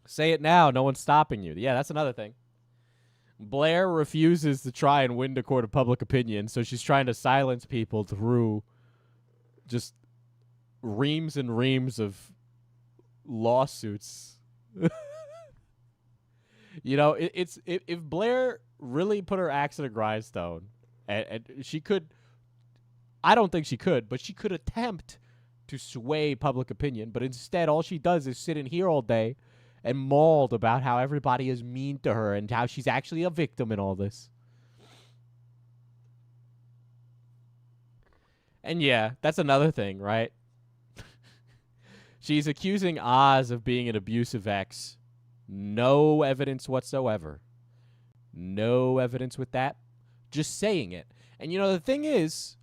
Say it now. No one's stopping you. Yeah, that's another thing. Blair refuses to try and win the court of public opinion, so she's trying to silence people through just reams and reams of lawsuits. You know, if Blair really put her axe to the grindstone, and she could, I don't think she could, but she could attempt to sway public opinion, but instead all she does is sit in here all day and mauled about how everybody is mean to her and how she's actually a victim in all this. And yeah, that's another thing, right? She's accusing Oz of being an abusive ex. No evidence whatsoever. No evidence with that. Just saying it. And you know, the thing is,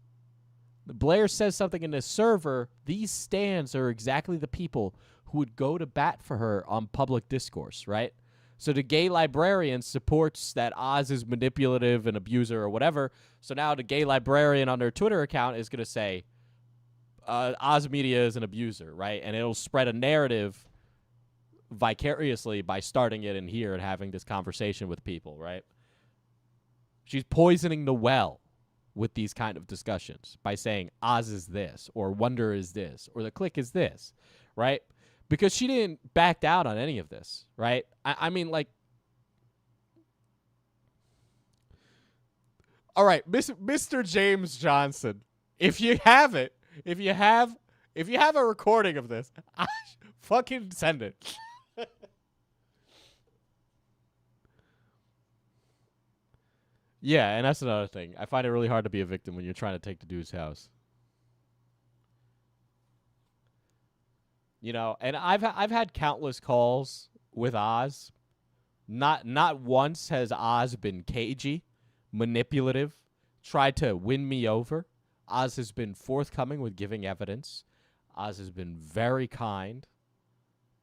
Blair says something in the server. These stands are exactly the people who would go to bat for her on public discourse, right? So the gay librarian supports that Oz is manipulative and abuser or whatever. So now the gay librarian on their Twitter account is going to say, Oz Media is an abuser, right? And it'll spread a narrative vicariously by starting it in here and having this conversation with people, right? She's poisoning the well with these kind of discussions by saying Oz is this, or Wonder is this, or the click is this, right? Because she didn't back down on any of this, right? I mean, like, All right, Mr. James Johnson. If you have it, if you have a recording of this, fucking send it. Yeah, and that's another thing. I find it really hard to be a victim when you're trying to take the dude's house. You know, and I've had countless calls with Oz. Not once has Oz been cagey, manipulative, tried to win me over. Oz has been forthcoming with giving evidence. Oz has been very kind.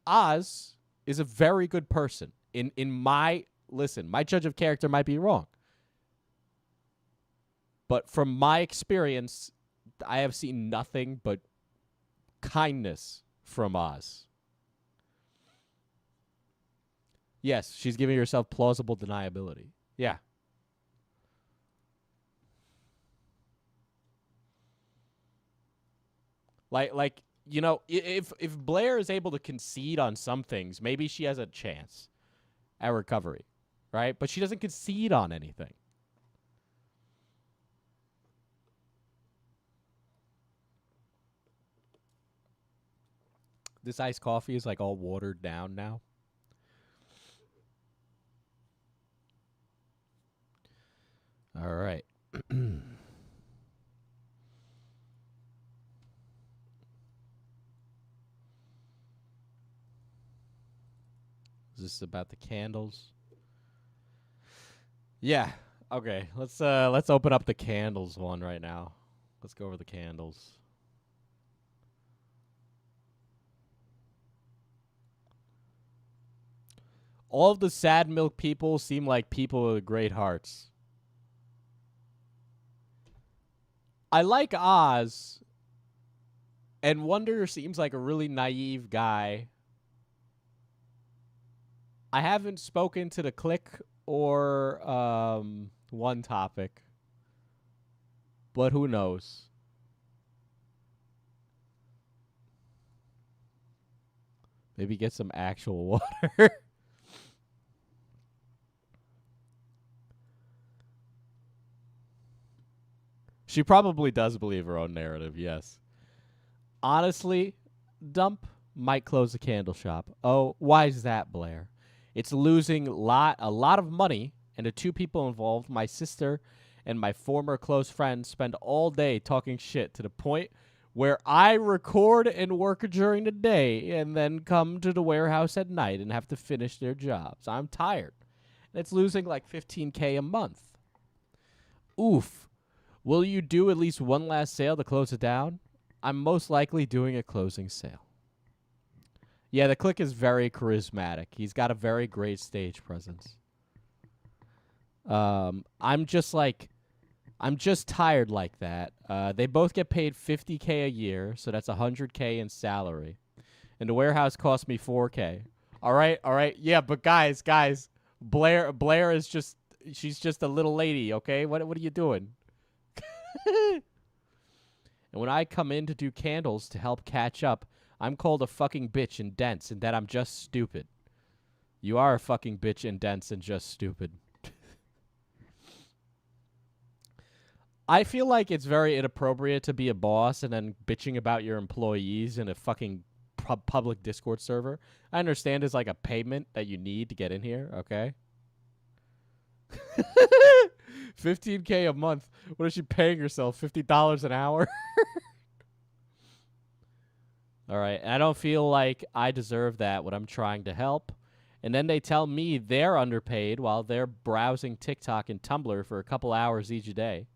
Oz is a very good person. In my judge of character might be wrong. But from my experience, I have seen nothing but kindness from Oz. Yes, she's giving herself plausible deniability. Yeah. Like you know, if Blair is able to concede on some things, maybe she has a chance at recovery, right? But she doesn't concede on anything. This iced coffee is like all watered down now. All right. Is this about the candles? Yeah. Okay. Let's open up the candles one right now. Let's go over the candles. All of the sad milk people seem like people with great hearts. I like Oz, and Wonder seems like a really naive guy. I haven't spoken to the Click or One Topic, but who knows? Maybe get some actual water. She probably does believe her own narrative, yes. Honestly, Dump might close the candle shop. Oh, why is that, Blair? It's losing a lot of money, and the two people involved, my sister and my former close friend, spend all day talking shit to the point where I record and work during the day and then come to the warehouse at night and have to finish their jobs. I'm tired. And it's losing like $15K a month. Oof. Will you do at least one last sale to close it down? I'm most likely doing a closing sale. Yeah, the Click is very charismatic. He's got a very great stage presence. I'm just tired like that. They both get paid $50K a year, so that's $100K in salary. And the warehouse cost me $4K. All right. Yeah, but guys, Blair is she's just a little lady, okay? What are you doing? And when I come in to do candles to help catch up, I'm called a fucking bitch and dense, and that I'm just stupid. You are a fucking bitch and dense and just stupid. I feel like it's very inappropriate to be a boss and then bitching about your employees in a fucking public Discord server. I understand it's like a payment that you need to get in here, okay? $15K a month. What is she paying herself? $50 an hour? All right. And I don't feel like I deserve that when I'm trying to help. And then they tell me they're underpaid while they're browsing TikTok and Tumblr for a couple hours each day.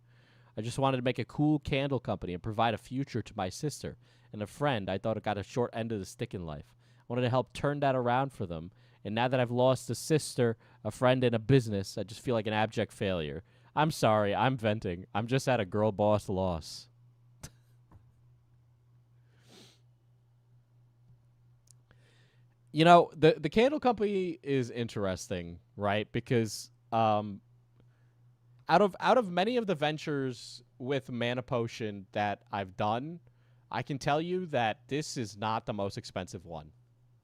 I just wanted to make a cool candle company and provide a future to my sister and a friend I thought it got a short end of the stick in life. I wanted to help turn that around for them. And now that I've lost a sister, a friend, and a business, I just feel like an abject failure. I'm sorry. I'm venting. I'm just at a girl boss loss. You know, the candle company is interesting, right? Because out of many of the ventures with Mana Potion that I've done, I can tell you that this is not the most expensive one,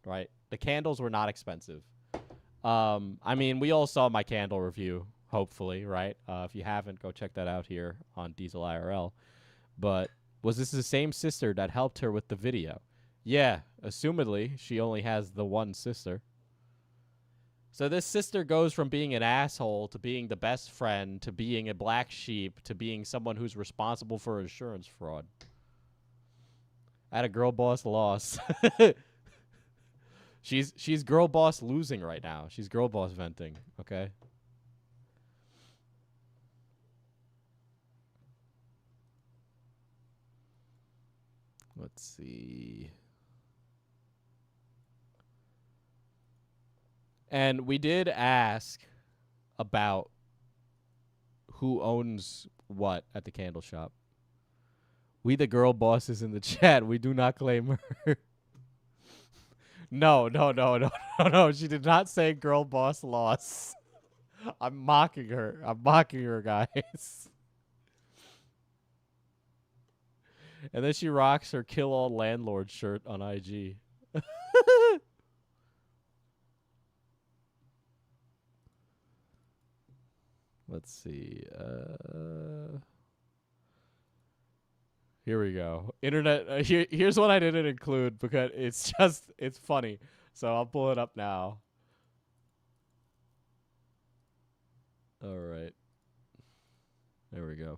right? The candles were not expensive. I mean, we all saw my candle review. hopefully, right? If you haven't, go check that out here on Diesel IRL. But was this the same sister that helped her with the video? Yeah, assumedly, she only has the one sister. So this sister goes from being an asshole to being the best friend to being a black sheep to being someone who's responsible for insurance fraud. I had a girl boss loss. She's girl boss losing right now. She's girl boss venting, okay? Let's see. And we did ask about who owns what at the candle shop. We the girl bosses in the chat. We do not claim her. No. She did not say girl boss loss. I'm mocking her. Guys. And then she rocks her kill all landlord shirt on IG. Let's see. Here we go. Internet. Here's what I didn't include because it's funny. So I'll pull it up now. All right. There we go.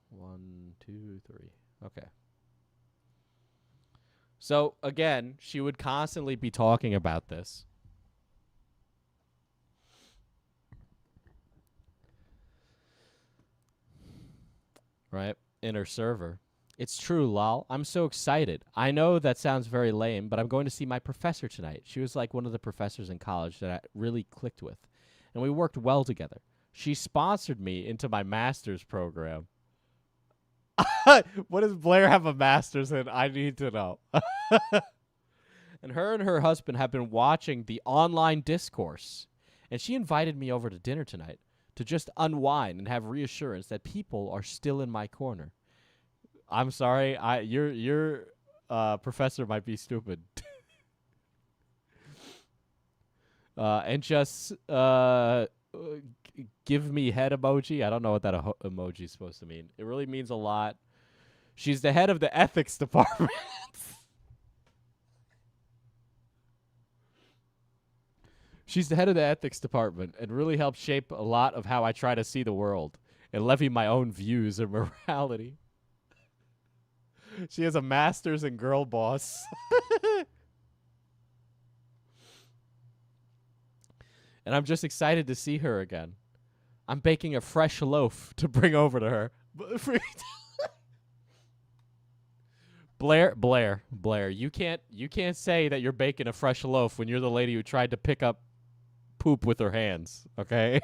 One, two, three. Okay. So again, she would constantly be talking about this. Right? In her server. It's true, lol. I'm so excited. I know that sounds very lame, but I'm going to see my professor tonight. She was like one of the professors in college that I really clicked with. And we worked well together. She sponsored me into my master's program. What does Blair have a master's in? I need to know. And her husband have been watching the online discourse. And she invited me over to dinner tonight to just unwind and have reassurance that people are still in my corner. I'm sorry, your professor might be stupid. And just give me head emoji. I don't know what that emoji is supposed to mean. It really means a lot. She's the head of the ethics department. She's the head of the ethics department and really helped shape a lot of how I try to see the world and levy my own views of morality. She has a master's in girl boss. And I'm just excited to see her again. I'm baking a fresh loaf to bring over to her. Blair, you can't say that you're baking a fresh loaf when you're the lady who tried to pick up poop with her hands, okay?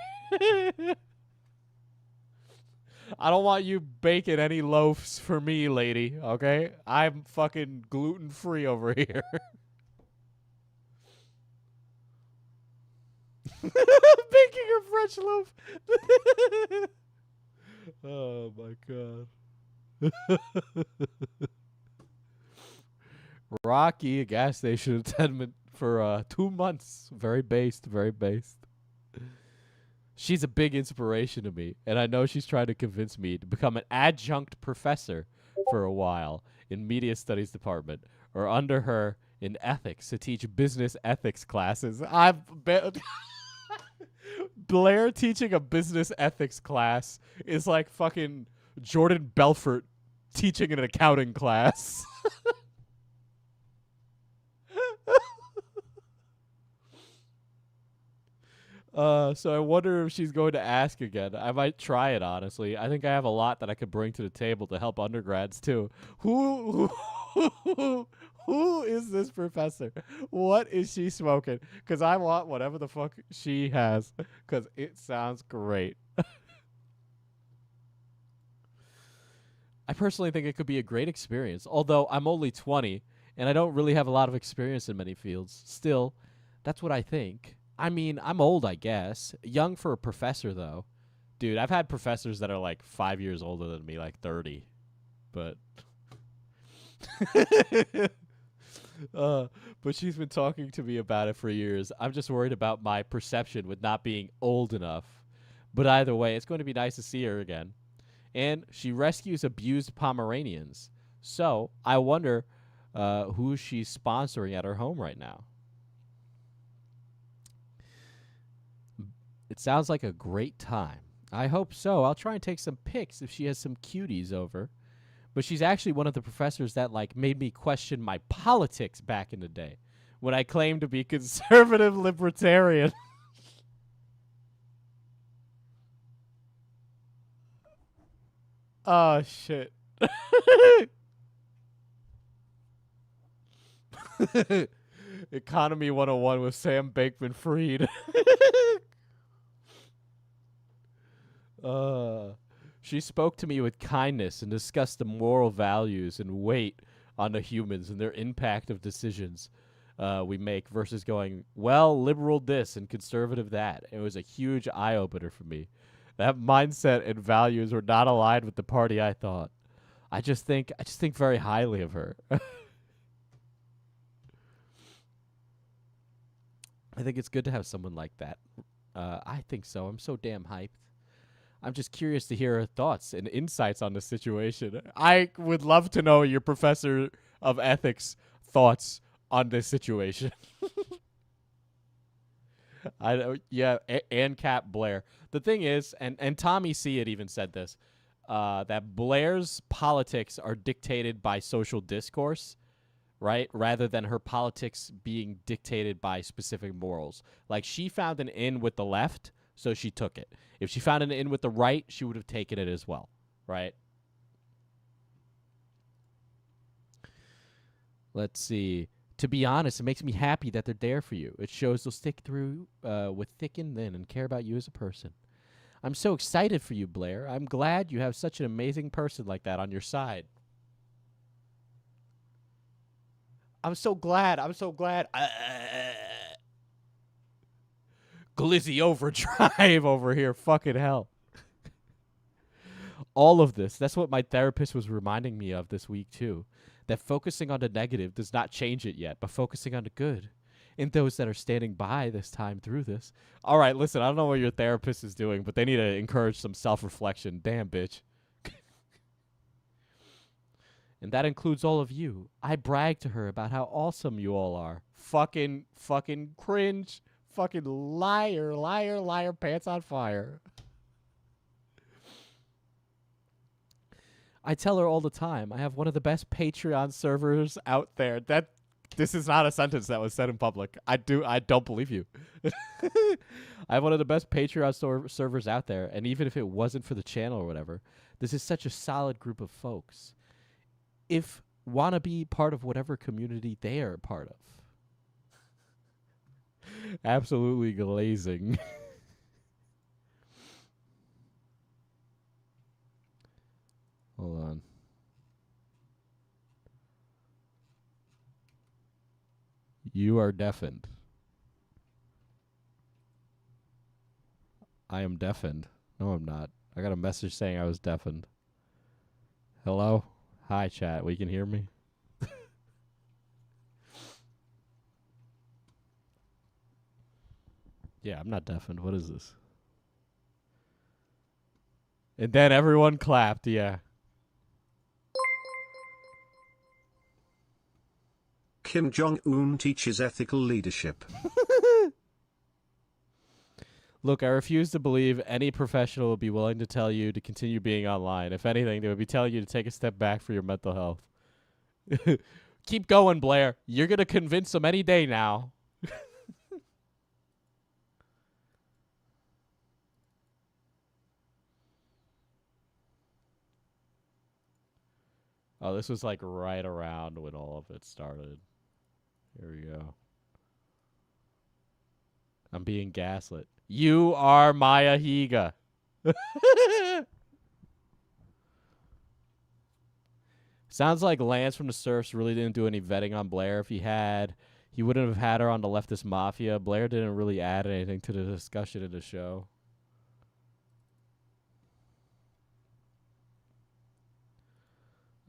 I don't want you baking any loaves for me, lady, okay? I'm fucking gluten-free over here. Baking a fresh loaf. Oh my god. Rocky, a gas station attendant for 2 months. Very based, very based. She's a big inspiration to me, and I know she's trying to convince me to become an adjunct professor for a while in media studies department, or under her in ethics to teach business ethics classes. Blair teaching a business ethics class is like fucking Jordan Belfort teaching an accounting class. So I wonder if she's going to ask again. I might try it, honestly. I think I have a lot that I could bring to the table to help undergrads, too. Who is this professor? What is she smoking? Because I want whatever the fuck she has, because it sounds great. I personally think it could be a great experience, although I'm only 20, and I don't really have a lot of experience in many fields. Still, that's what I think. I mean, I'm old, I guess. Young for a professor, though. Dude, I've had professors that are like 5 years older than me, like 30. But But she's been talking to me about it for years. I'm just worried about my perception with not being old enough. But either way, it's going to be nice to see her again. And she rescues abused Pomeranians. So I wonder who she's sponsoring at her home right now. It sounds like a great time. I hope so. I'll try and take some pics if she has some cuties over. But she's actually one of the professors that made me question my politics back in the day when I claimed to be conservative libertarian. Oh shit. Economy 101 with Sam Bankman-Fried. She spoke to me with kindness and discussed the moral values and weight on the humans and their impact of decisions we make versus going, well, liberal this and conservative that. It was a huge eye-opener for me. That mindset and values were not aligned with the party I thought. I just think very highly of her. I think it's good to have someone like that. I think so. I'm so damn hyped. I'm just curious to hear her thoughts and insights on the situation. I would love to know your professor of ethics thoughts on this situation. And Cap Blair. The thing is, and Tommy C. had even said this, that Blair's politics are dictated by social discourse, right? Rather than her politics being dictated by specific morals. Like, she found an in with the left, so she took it. If she found an in with the right, she would have taken it as well, right? Let's see. To be honest, it makes me happy that they're there for you. It shows they'll stick through with thick and thin and care about you as a person. I'm so excited for you, Blair. I'm glad you have such an amazing person like that on your side. I'm so glad. Glizzy Overdrive over here. Fucking hell. All of this. That's what my therapist was reminding me of this week, too. That focusing on the negative does not change it yet, but focusing on the good. And those that are standing by this time through this. All right, listen, I don't know what your therapist is doing, but they need to encourage some self-reflection. Damn, bitch. And that includes all of you. I brag to her about how awesome you all are. Fucking cringe. Fucking liar, pants on fire. I tell her all the time, I have one of the best Patreon servers out there. This is not a sentence that was said in public. I don't believe you. I have one of the best Patreon servers out there, and even if it wasn't for the channel or whatever, this is such a solid group of folks. If want to be part of whatever community they are part of. Absolutely glazing. Hold on. You are deafened. I am deafened. No, I'm not. I got a message saying I was deafened. Hello? Hi, chat. We can hear me? Yeah, I'm not deafened. What is this? And then everyone clapped, yeah. Kim Jong-un teaches ethical leadership. Look, I refuse to believe any professional would be willing to tell you to continue being online. If anything, they would be telling you to take a step back for your mental health. Keep going, Blair. You're going to convince them any day now. Oh, this was like right around when all of it started. Here we go. I'm being gaslit. You are Maya Higa. Sounds like Lance from the Surfs really didn't do any vetting on Blair. If he had, he wouldn't have had her on the leftist mafia. Blair didn't really add anything to the discussion of the show.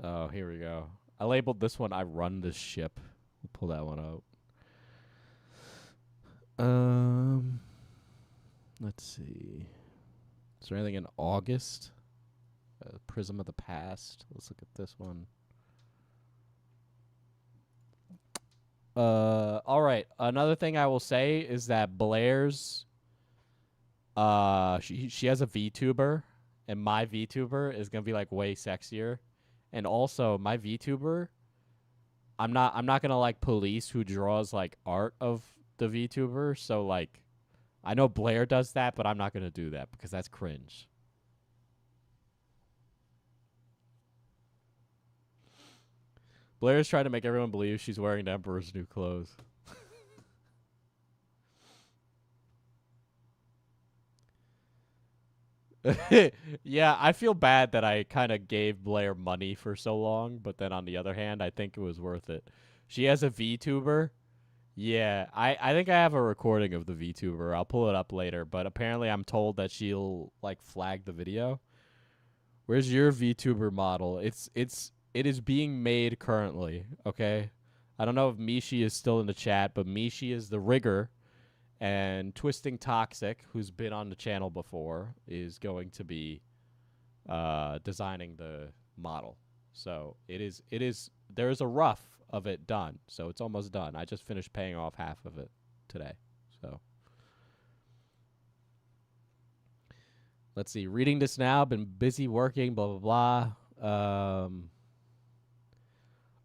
Oh, here we go. I labeled this one, I run this ship. We'll pull that one out. Let's see. Is there anything in August? Prism of the Past. Let's look at this one. All right. Another thing I will say is that Blair's, she has a VTuber, and my VTuber is gonna be like way sexier, and also my VTuber, I'm not gonna like police who draws like art of the VTuber. So like, I know Blair does that, but I'm not gonna do that because that's cringe. Blair's trying to make everyone believe she's wearing the Emperor's new clothes. Yeah, I feel bad that I kind of gave Blair money for so long, but then on the other hand, I think it was worth it. She has a VTuber. Yeah, I think I have a recording of the VTuber. I'll pull it up later, but apparently I'm told that she'll like flag the video. Where's your VTuber model? It is being made currently, okay? I don't know if Mishi is still in the chat, but Mishi is the rigger, and Twisting Toxic, who's been on the channel before, is going to be designing the model. So there is a rough of it done, so it's almost done. I just finished paying off half of it today. So let's see. Reading this now, been busy working, blah blah blah.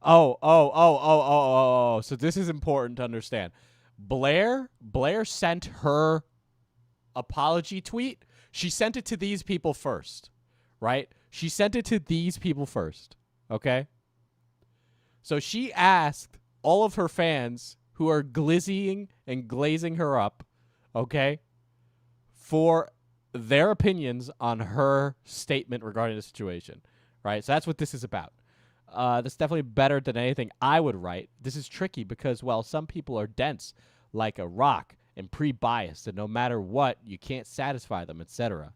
Oh. So this is important to understand. Blair sent her apology tweet. She sent it to these people first, right? She sent it to these people first, okay? So she asked all of her fans who are glizzying and glazing her up, okay, for their opinions on her statement regarding the situation, right? So that's what this is about. That's definitely better than anything I would write. This is tricky because, well, some people are dense like a rock and pre-biased, and no matter what, you can't satisfy them, etc.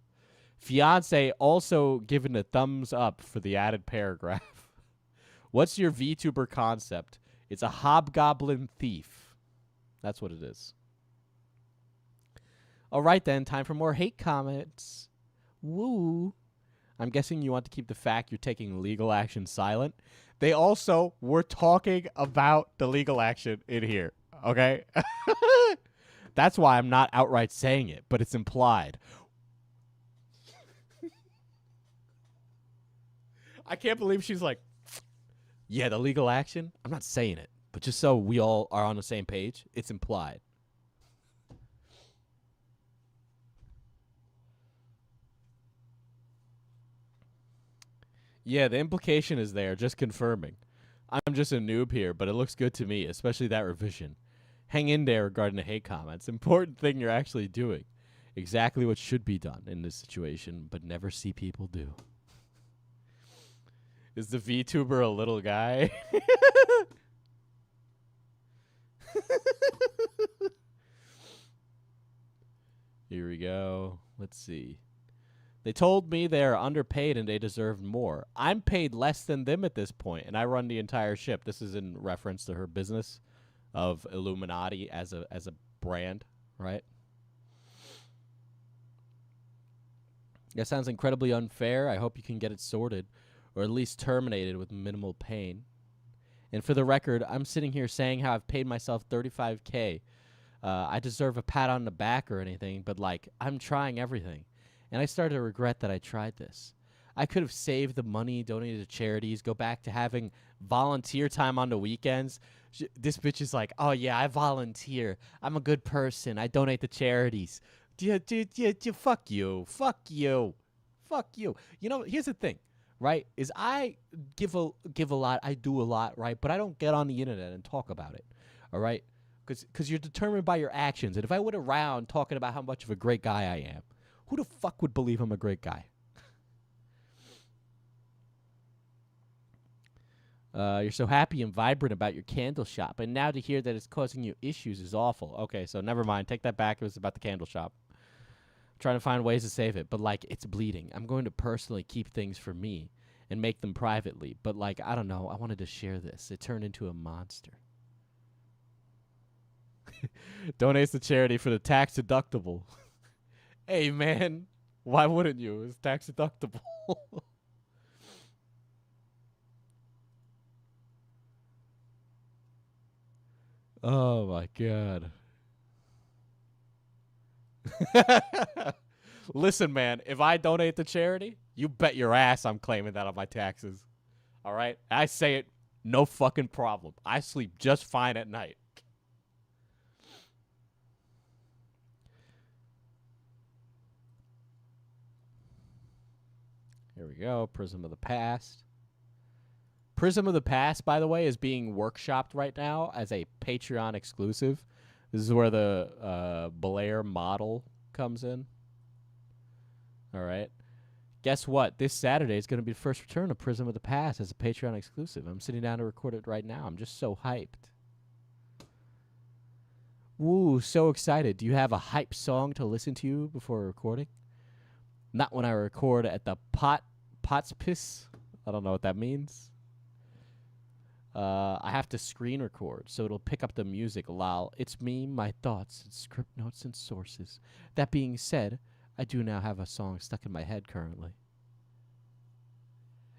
Fiance also given a thumbs up for the added paragraph. What's your VTuber concept? It's a hobgoblin thief. That's what it is. All right, then. Time for more hate comments. Woo. I'm guessing you want to keep the fact you're taking legal action silent. They also were talking about the legal action in here, okay? That's why I'm not outright saying it, but it's implied. I can't believe she's like, yeah, the legal action? I'm not saying it, but just so we all are on the same page, it's implied. Yeah, the implication is there, just confirming. I'm just a noob here, but it looks good to me, especially that revision. Hang in there regarding the hate comments. Important thing you're actually doing. Exactly what should be done in this situation, but never see people do. Is the VTuber a little guy? Here we go. Let's see. They told me they are underpaid and they deserve more. I'm paid less than them at this point, and I run the entire ship. This is in reference to her business of iilluminaughtii as a brand, right? That sounds incredibly unfair. I hope you can get it sorted, or at least terminated with minimal pain. And for the record, I'm sitting here saying how I've paid myself $35K. I deserve a pat on the back or anything, but like, I'm trying everything. And I started to regret that I tried this. I could have saved the money, donated to charities, go back to having volunteer time on the weekends. This bitch is like, oh yeah, I volunteer. I'm a good person. I donate to charities. Fuck you. Fuck you. Fuck you. You know, here's the thing, right? Is I give a lot, I do a lot, right? But I don't get on the internet and talk about it, all right? Because you're determined by your actions. And if I went around talking about how much of a great guy I am, who the fuck would believe I'm a great guy? You're so happy and vibrant about your candle shop, and now to hear that it's causing you issues is awful. Okay, so never mind. Take that back. It was about the candle shop. I'm trying to find ways to save it, but, like, it's bleeding. I'm going to personally keep things for me and make them privately, but, like, I don't know. I wanted to share this. It turned into a monster. Donates to charity for the tax deductible. Hey, man. Why wouldn't you? It's tax deductible. Oh, my God. Listen, man, if I donate to charity, you bet your ass I'm claiming that on my taxes. All right? I say it, no fucking problem. I sleep just fine at night. Here we go. Prism of the Past. Prism of the Past, by the way, is being workshopped right now as a Patreon exclusive. This is where the Blair model comes in. All right. Guess what? This Saturday is going to be the first return of Prism of the Past as a Patreon exclusive. I'm sitting down to record it right now. I'm just so hyped. Woo, so excited. Do you have a hype song to listen to before recording? Not when I record at the Pot's Piss. I don't know what that means. I have to screen record, so it'll pick up the music. Lol. It's me, my thoughts, and script notes and sources. That being said, I do now have a song stuck in my head currently.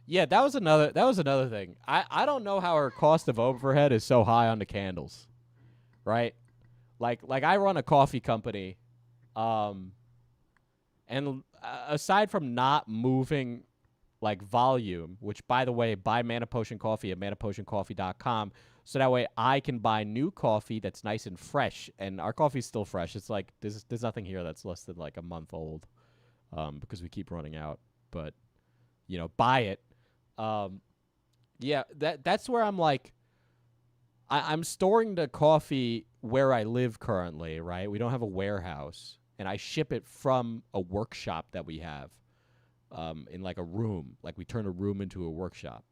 Yeah, that was another thing. I don't know how our cost of overhead is so high on the candles. Right? Like I run a coffee company, and aside from not moving like volume, which, by the way, buy Mana Potion Coffee at manapotioncoffee.com, so that way I can buy new coffee that's nice and fresh, and our coffee's still fresh. It's like there's nothing here that's less than like a month old, because we keep running out. But buy it. Yeah, that's where I'm like, I'm storing the coffee where I live currently. Right, we don't have a warehouse, and I ship it from a workshop that we have. In like a room, like we turn a room into a workshop.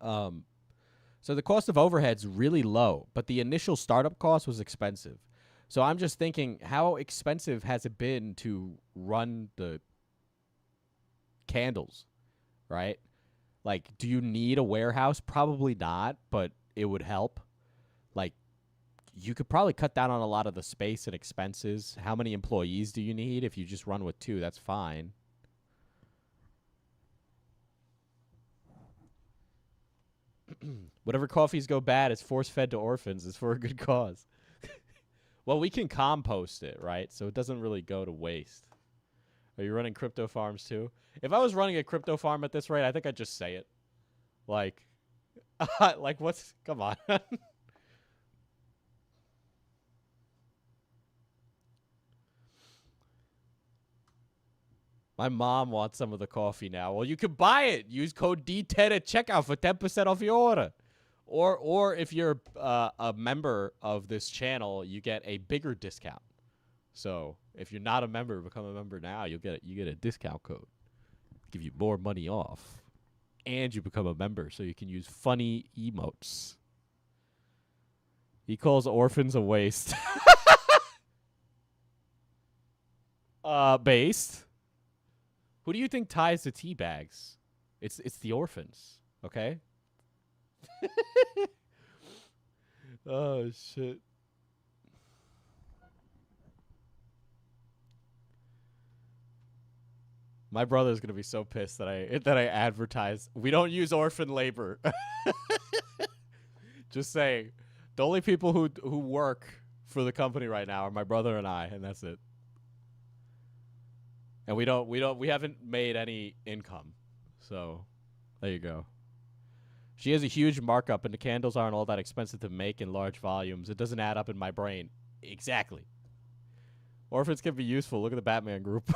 So the cost of overhead's really low, but the initial startup cost was expensive. So I'm just thinking, how expensive has it been to run the candles, right? Like, do you need a warehouse? Probably not, but it would help. Like, you could probably cut down on a lot of the space and expenses. How many employees do you need? If you just run with 2, that's fine. Whatever coffees go bad is force-fed to orphans is for a good cause. Well, we can compost it, right? So it doesn't really go to waste. Are you running crypto farms too? If I was running a crypto farm at this rate, I think I'd just say it. Like, what's... Come on. My mom wants some of the coffee now. Well, you can buy it. Use code D10 at checkout for 10% off your order. Or if you're a member of this channel, you get a bigger discount. So if you're not a member, become a member now. You get a discount code. Give you more money off. And you become a member, so you can use funny emotes. He calls orphans a waste. Based. Who do you think ties the tea bags? It's the orphans, okay? Oh shit. My brother's gonna be so pissed that I advertise. We don't use orphan labor. Just saying, the only people who work for the company right now are my brother and I, and that's it. And we haven't made any income. So, there you go. She has a huge markup, and the candles aren't all that expensive to make in large volumes. It doesn't add up in my brain. Exactly. Orphans can be useful. Look at the Batman group.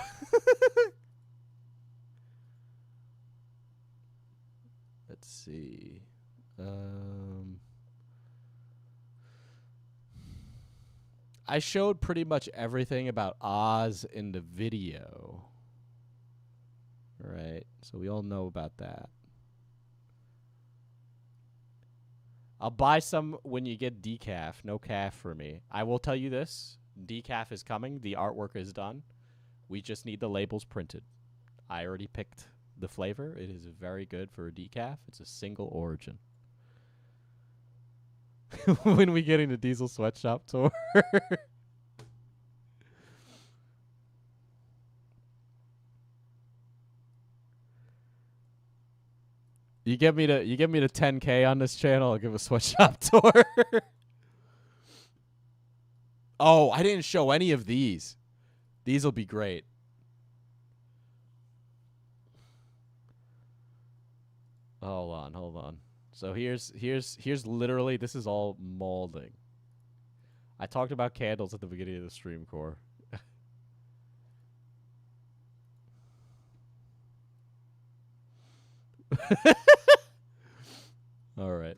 Let's see. I showed pretty much everything about Oz in the video. Right? So we all know about that. I'll buy some when you get decaf. No calf for me. I will tell you this. Decaf is coming. The artwork is done. We just need the labels printed. I already picked the flavor. It is very good for a decaf. It's a single origin. When we getting the Diesel Sweatshop tour? You get me to 10K on this channel, I'll give a sweatshop tour. Oh, I didn't show any of these. These will be great. Hold on. So here's literally, this is all molding. I talked about candles at the beginning of the stream core. All right.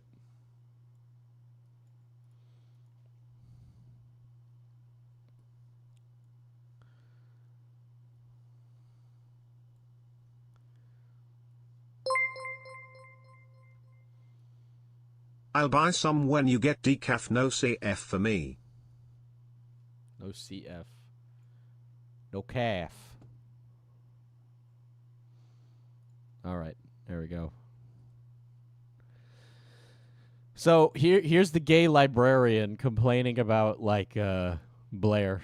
I'll buy some when you get decaf no CF for me. No CF. No calf. All right. There we go. So here's the gay librarian complaining about like Blair,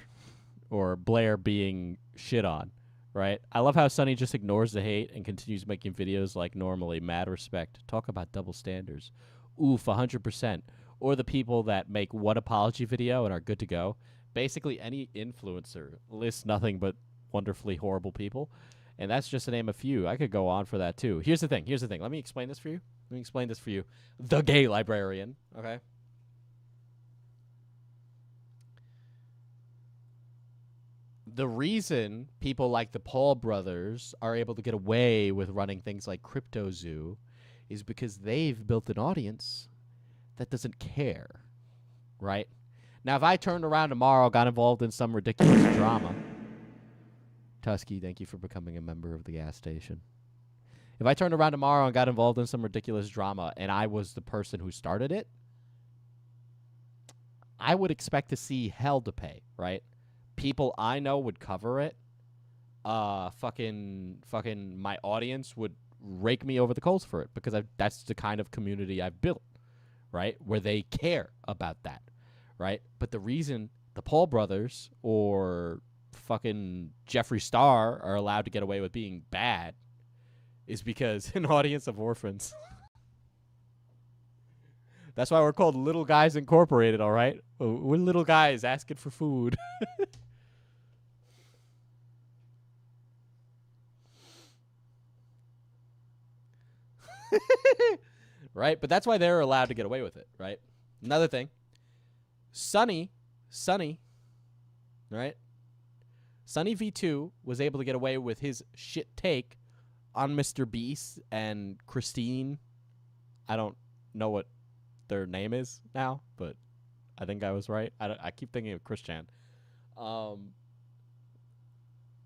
or Blair being shit on, right? I love how Sonny just ignores the hate and continues making videos like normally. Mad respect. Talk about double standards. Oof, 100%. Or the people that make one apology video and are good to go. Basically any influencer lists nothing but wonderfully horrible people. And that's just to name a few. I could go on for that too. Here's the thing. Let me explain this for you. The gay librarian, okay? The reason people like the Paul brothers are able to get away with running things like Crypto Zoo is because they've built an audience that doesn't care, right? Now, if I turned around tomorrow, got involved in some ridiculous drama... Tusky, thank you for becoming a member of the gas station. If I turned around tomorrow and got involved in some ridiculous drama and I was the person who started it, I would expect to see hell to pay, right? People I know would cover it. Fucking my audience would rake me over the coals for it because that's the kind of community I've built, right? Where they care about that, right? But the reason the Paul brothers or fucking Jeffree Star are allowed to get away with being bad is because an audience of orphans. That's why we're called Little Guys Incorporated, all right? We're little guys asking for food. Right? But that's why they're allowed to get away with it, right? Another thing. Sonny, right? Sonny V2 was able to get away with his shit take on Mr. Beast and Christine. I don't know what their name is now, but I think I was right. I keep thinking of Christian.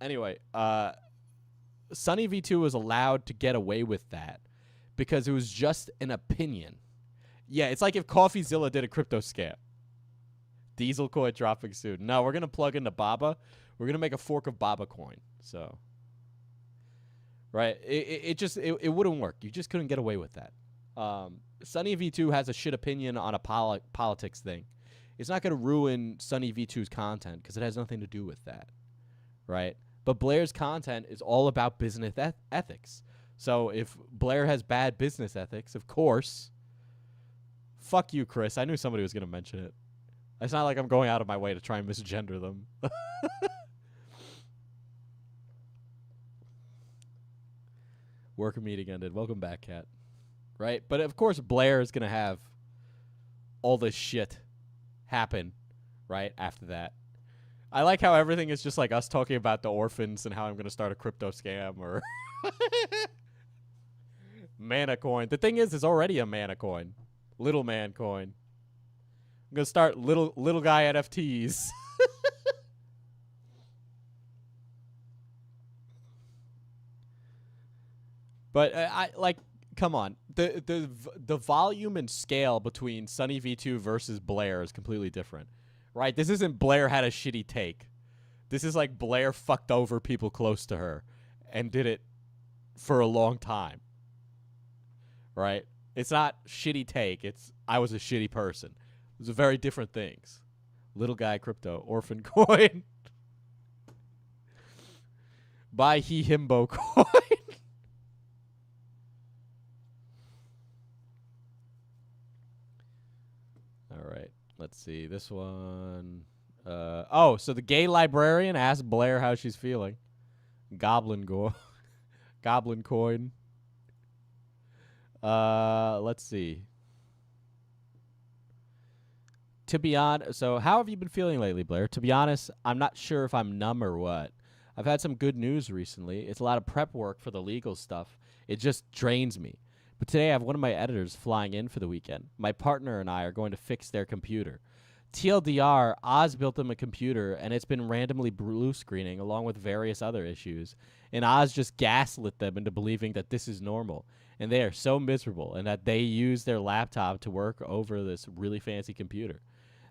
Anyway, Sonny V2 was allowed to get away with that because it was just an opinion. Yeah, it's like if CoffeeZilla did a crypto scam. Diesel coin dropping soon. No, we're going to plug into Baba. We're going to make a fork of Baba coin. So, right? It wouldn't work. You just couldn't get away with that. Sonny V2 has a shit opinion on a politics thing. It's not going to ruin Sonny V2's content because it has nothing to do with that, right? But Blair's content is all about business ethics. So if Blair has bad business ethics, of course, fuck you, Chris. I knew somebody was going to mention it. It's not like I'm going out of my way to try and misgender them. Work meeting ended. Welcome back, Kat. Right? But of course, Blair is going to have all this shit happen, right, after that. I like how everything is just like us talking about the orphans and how I'm going to start a crypto scam or mana coin. The thing is, there's already a mana coin. Little man coin. I'm going to start little guy NFTs. But I like, come on. The volume and scale between Sonny V2 versus Blair is completely different. Right? This isn't Blair had a shitty take. This is like Blair fucked over people close to her and did it for a long time. Right? It's not shitty take. It's I was a shitty person. Those are very different things. Little guy crypto, orphan coin. Buy he himbo coin. All right. Let's see. This one. So the gay librarian asked Blair how she's feeling. Goblin Goblin coin. Let's see. To be honest, so how have you been feeling lately, Blair? To be honest, I'm not sure if I'm numb or what. I've had some good news recently. It's a lot of prep work for the legal stuff. It just drains me. But today I have one of my editors flying in for the weekend. My partner and I are going to fix their computer. TLDR, Oz built them a computer, and it's been randomly blue screening along with various other issues. And Oz just gaslit them into believing that this is normal. And they are so miserable, and that they use their laptop to work over this really fancy computer.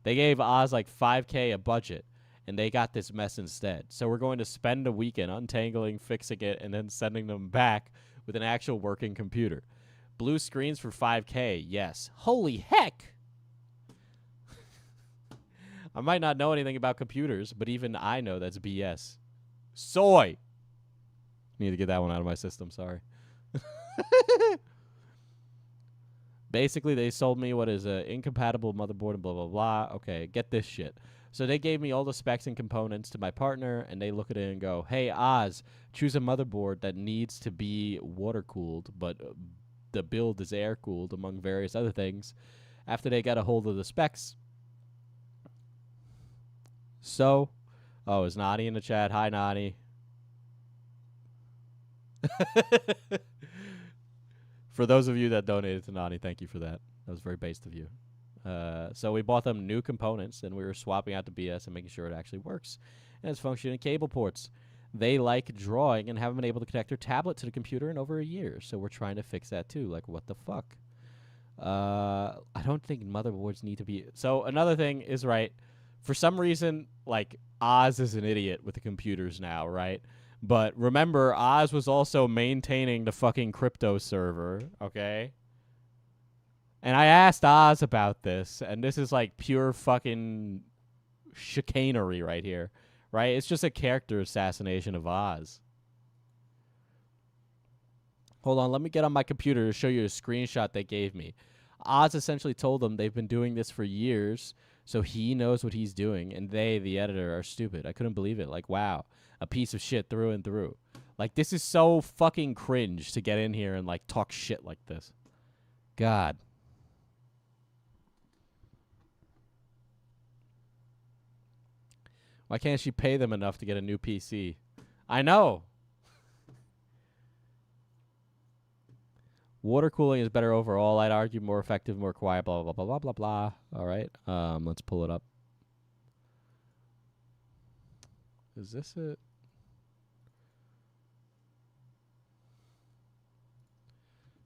They gave Oz like $5K a budget, and they got this mess instead. So we're going to spend a weekend untangling, fixing it, and then sending them back with an actual working computer. Blue screens for $5K, yes. Holy heck! I might not know anything about computers, but even I know that's BS. Soy! Need to get that one out of my system, sorry. Basically, they sold me what is an incompatible motherboard and blah, blah, blah. Okay, get this shit. So they gave me all the specs and components to my partner, and they look at it and go, hey, Oz, choose a motherboard that needs to be water-cooled, but the build is air-cooled, among various other things. After they got a hold of the specs. So, is Nani in the chat? Hi, Nani. For those of you that donated to Nani, thank you for that. That was very based of you. So we bought them new components, and we were swapping out the BS and making sure it actually works. And it's functioning cable ports. They like drawing and haven't been able to connect their tablet to the computer in over a year. So we're trying to fix that too. Like, what the fuck? I don't think motherboards need to be... So another thing is, right, for some reason, like, Oz is an idiot with the computers now, right? But remember, Oz was also maintaining the fucking crypto server, okay? And I asked Oz about this, and this is like pure fucking chicanery right here, right? It's just a character assassination of Oz. Hold on, let me get on my computer to show you a screenshot they gave me. Oz essentially told them they've been doing this for years, so he knows what he's doing, and they, the editor, are stupid. I couldn't believe it. Like, wow. A piece of shit through and through. Like, this is so fucking cringe to get in here and, like, talk shit like this. God. Why can't she pay them enough to get a new PC? I know. Water cooling is better overall. I'd argue more effective, more quiet, blah, blah, blah, blah, blah, blah. All right. Let's pull it up. Is this it?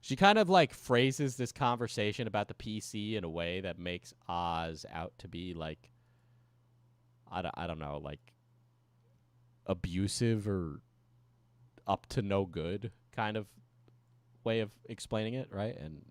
She kind of like phrases this conversation about the PC in a way that makes Oz out to be like, I don't know, like abusive or up to no good kind of way of explaining it, right? And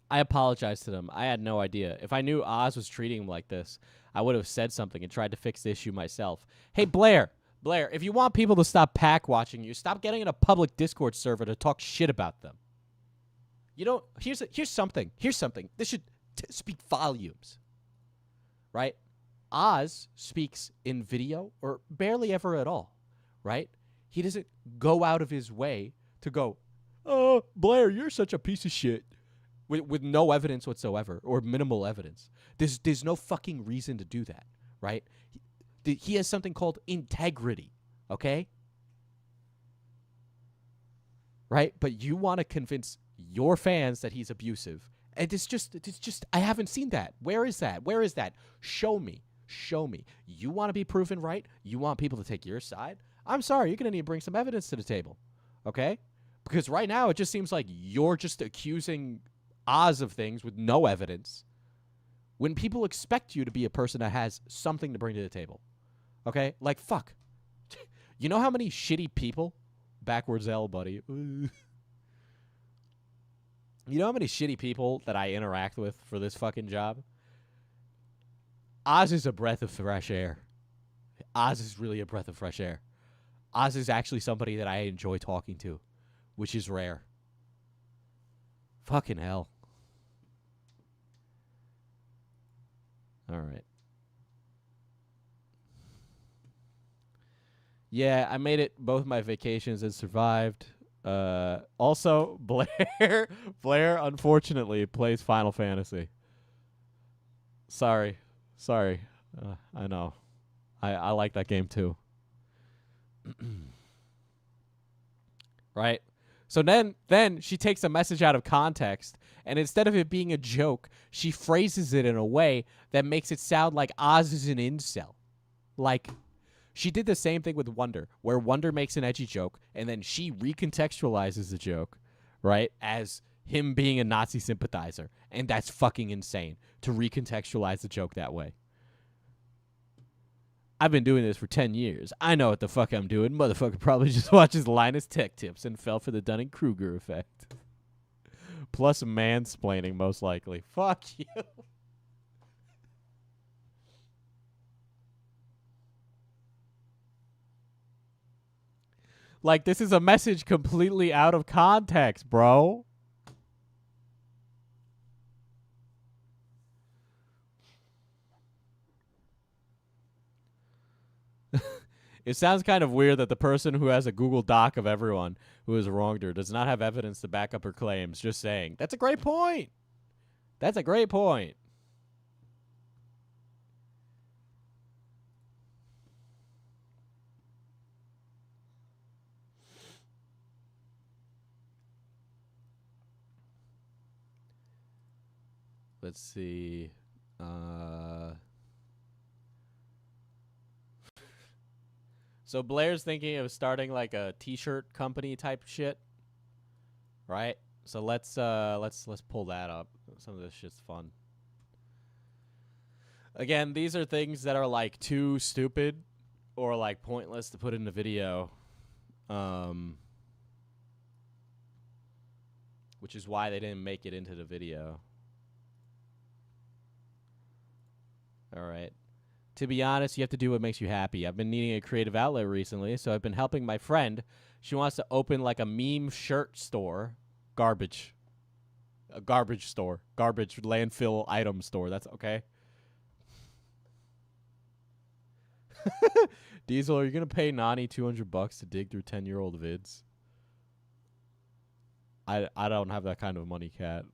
I apologize to them. I had no idea. If I knew Oz was treating him like this, I would have said something and tried to fix the issue myself. Hey, Blair, if you want people to stop pack watching you, stop getting in a public Discord server to talk shit about them. You don't. Here's something. This should speak volumes, right? Oz speaks in video or barely ever at all, right? He doesn't go out of his way to go, oh, Blair, you're such a piece of shit. With no evidence whatsoever or minimal evidence. There's no fucking reason to do that, right? He has something called integrity, okay? Right? But you want to convince your fans that he's abusive. And it's just, I haven't seen that. Where is that? Show me. You want to be proven right? You want people to take your side? I'm sorry, you're going to need to bring some evidence to the table, okay? Because right now it just seems like you're just accusing Oz of things with no evidence when people expect you to be a person that has something to bring to the table. Okay? Like, fuck. You know how many shitty people backwards L, buddy. You know how many shitty people that I interact with for this fucking job? Oz is a breath of fresh air. Oz is really a breath of fresh air. Oz is actually somebody that I enjoy talking to, which is rare. Fucking hell. All right. Yeah, I made it both my vacations and survived. Also, Blair unfortunately plays Final Fantasy. Sorry. I know. I like that game too. Right? So then she takes a message out of context, and instead of it being a joke, she phrases it in a way that makes it sound like Oz is an incel. Like, she did the same thing with Wonder, where Wonder makes an edgy joke, and then she recontextualizes the joke, right, as him being a Nazi sympathizer. And that's fucking insane, to recontextualize the joke that way. I've been doing this for 10 years. I know what the fuck I'm doing. Motherfucker probably just watches Linus Tech Tips and fell for the Dunning-Kruger effect. Plus mansplaining, most likely. Fuck you. Like, this is a message completely out of context, bro. It sounds kind of weird that the person who has a Google Doc of everyone who has wronged her does not have evidence to back up her claims. Just saying. That's a great point. That's a great point. Let's see. So Blair's thinking of starting like a t-shirt company type shit, right? So let's pull that up. Some of this shit's fun. Again, these are things that are like too stupid or like pointless to put in a video, which is why they didn't make it into the video. All right. To be honest, you have to do what makes you happy. I've been needing a creative outlet recently, so I've been helping my friend. She wants to open like a meme shirt store. Garbage. A garbage store. Garbage landfill item store. That's okay. Diesel, are you going to pay Nani $200 to dig through 10-year-old vids? I don't have that kind of money, cat.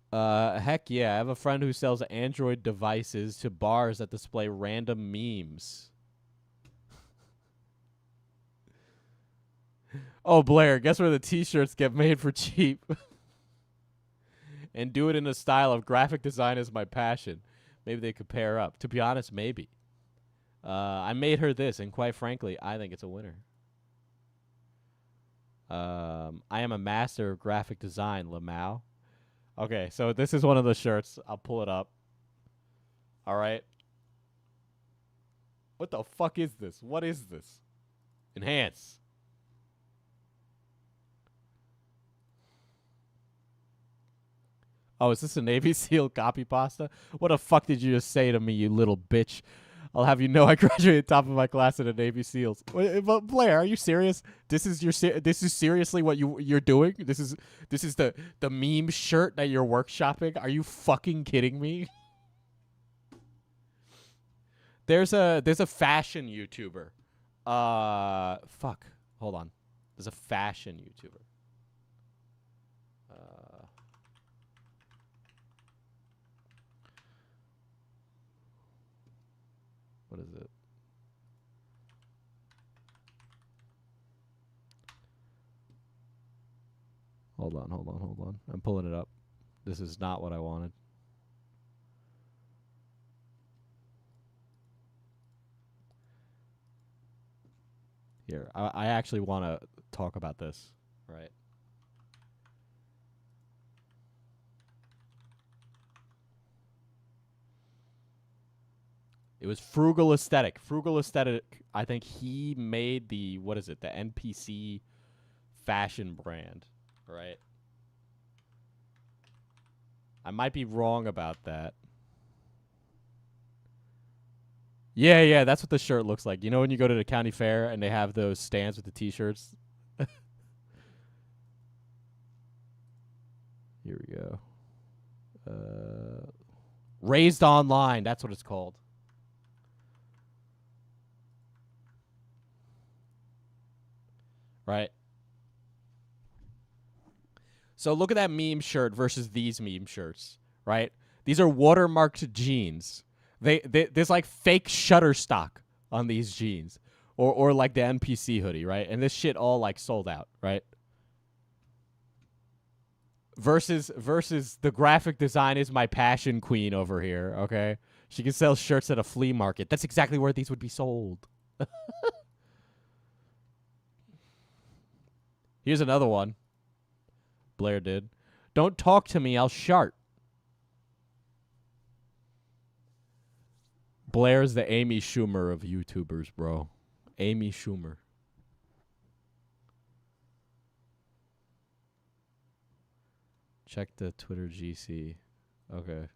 Heck yeah, I have a friend who sells Android devices to bars that display random memes. Oh, Blair, guess where the t-shirts get made for cheap? And do it in a style of graphic design is my passion. Maybe they could pair up. To be honest, maybe. I made her this, and quite frankly, I think it's a winner. I am a master of graphic design, Lamau. Okay, so this is one of the shirts. I'll pull it up. All right. What the fuck is this? What is this? Enhance. Oh, is this a Navy SEAL copy pasta? What the fuck did you just say to me, you little bitch? I'll have you know I graduated top of my class in the Navy SEALs. But Blair, are you serious? This is seriously what you're doing? This is the meme shirt that you're workshopping? Are you fucking kidding me? There's a fashion YouTuber. Fuck. Hold on. There's a fashion YouTuber. What is it? Hold on. I'm pulling it up. This is not what I wanted. Here, I actually want to talk about this, right? It was Frugal Aesthetic. Frugal Aesthetic, I think he made the, what is it, the NPC fashion brand, right? I might be wrong about that. Yeah, that's what the shirt looks like. You know when you go to the county fair and they have those stands with the t-shirts? Here we go. Raised Online, that's what it's called. Right? So look at that meme shirt versus these meme shirts, right? These are watermarked jeans. There's like fake Shutterstock on these jeans, or like the NPC hoodie, right? And this shit all like sold out, right? Versus the graphic design is my passion queen over here, okay? She can sell shirts at a flea market. That's exactly where these would be sold. Here's another one. Blair did. Don't talk to me, I'll shart. Blair's the Amy Schumer of YouTubers, bro. Amy Schumer. Check the Twitter GC. Okay.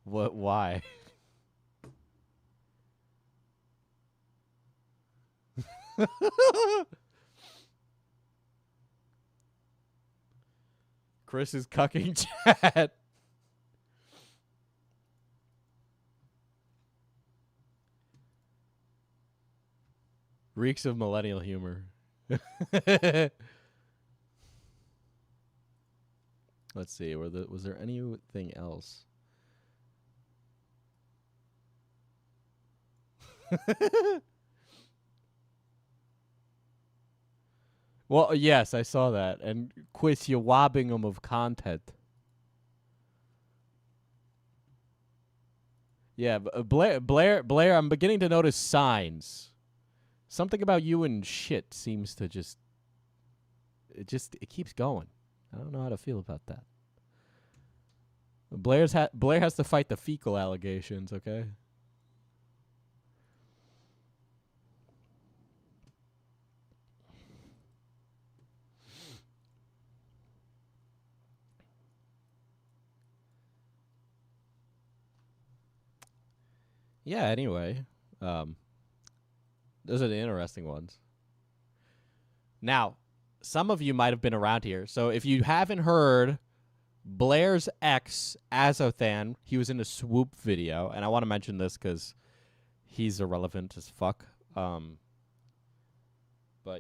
What? Why? Chris is cucking chat. Reeks of millennial humor. Let's see. Was there anything else? Well, yes, I saw that. And Quiz, you're wobbing them of content. Yeah, Blair, I'm beginning to notice signs. Something about you and shit seems to it keeps going. I don't know how to feel about that. Blair has to fight the fecal allegations, okay? Yeah, anyway. Those are the interesting ones. Now, some of you might have been around here. So if you haven't heard, Blair's ex, Azothan, he was in a Swoop video. And I want to mention this because he's irrelevant as fuck. But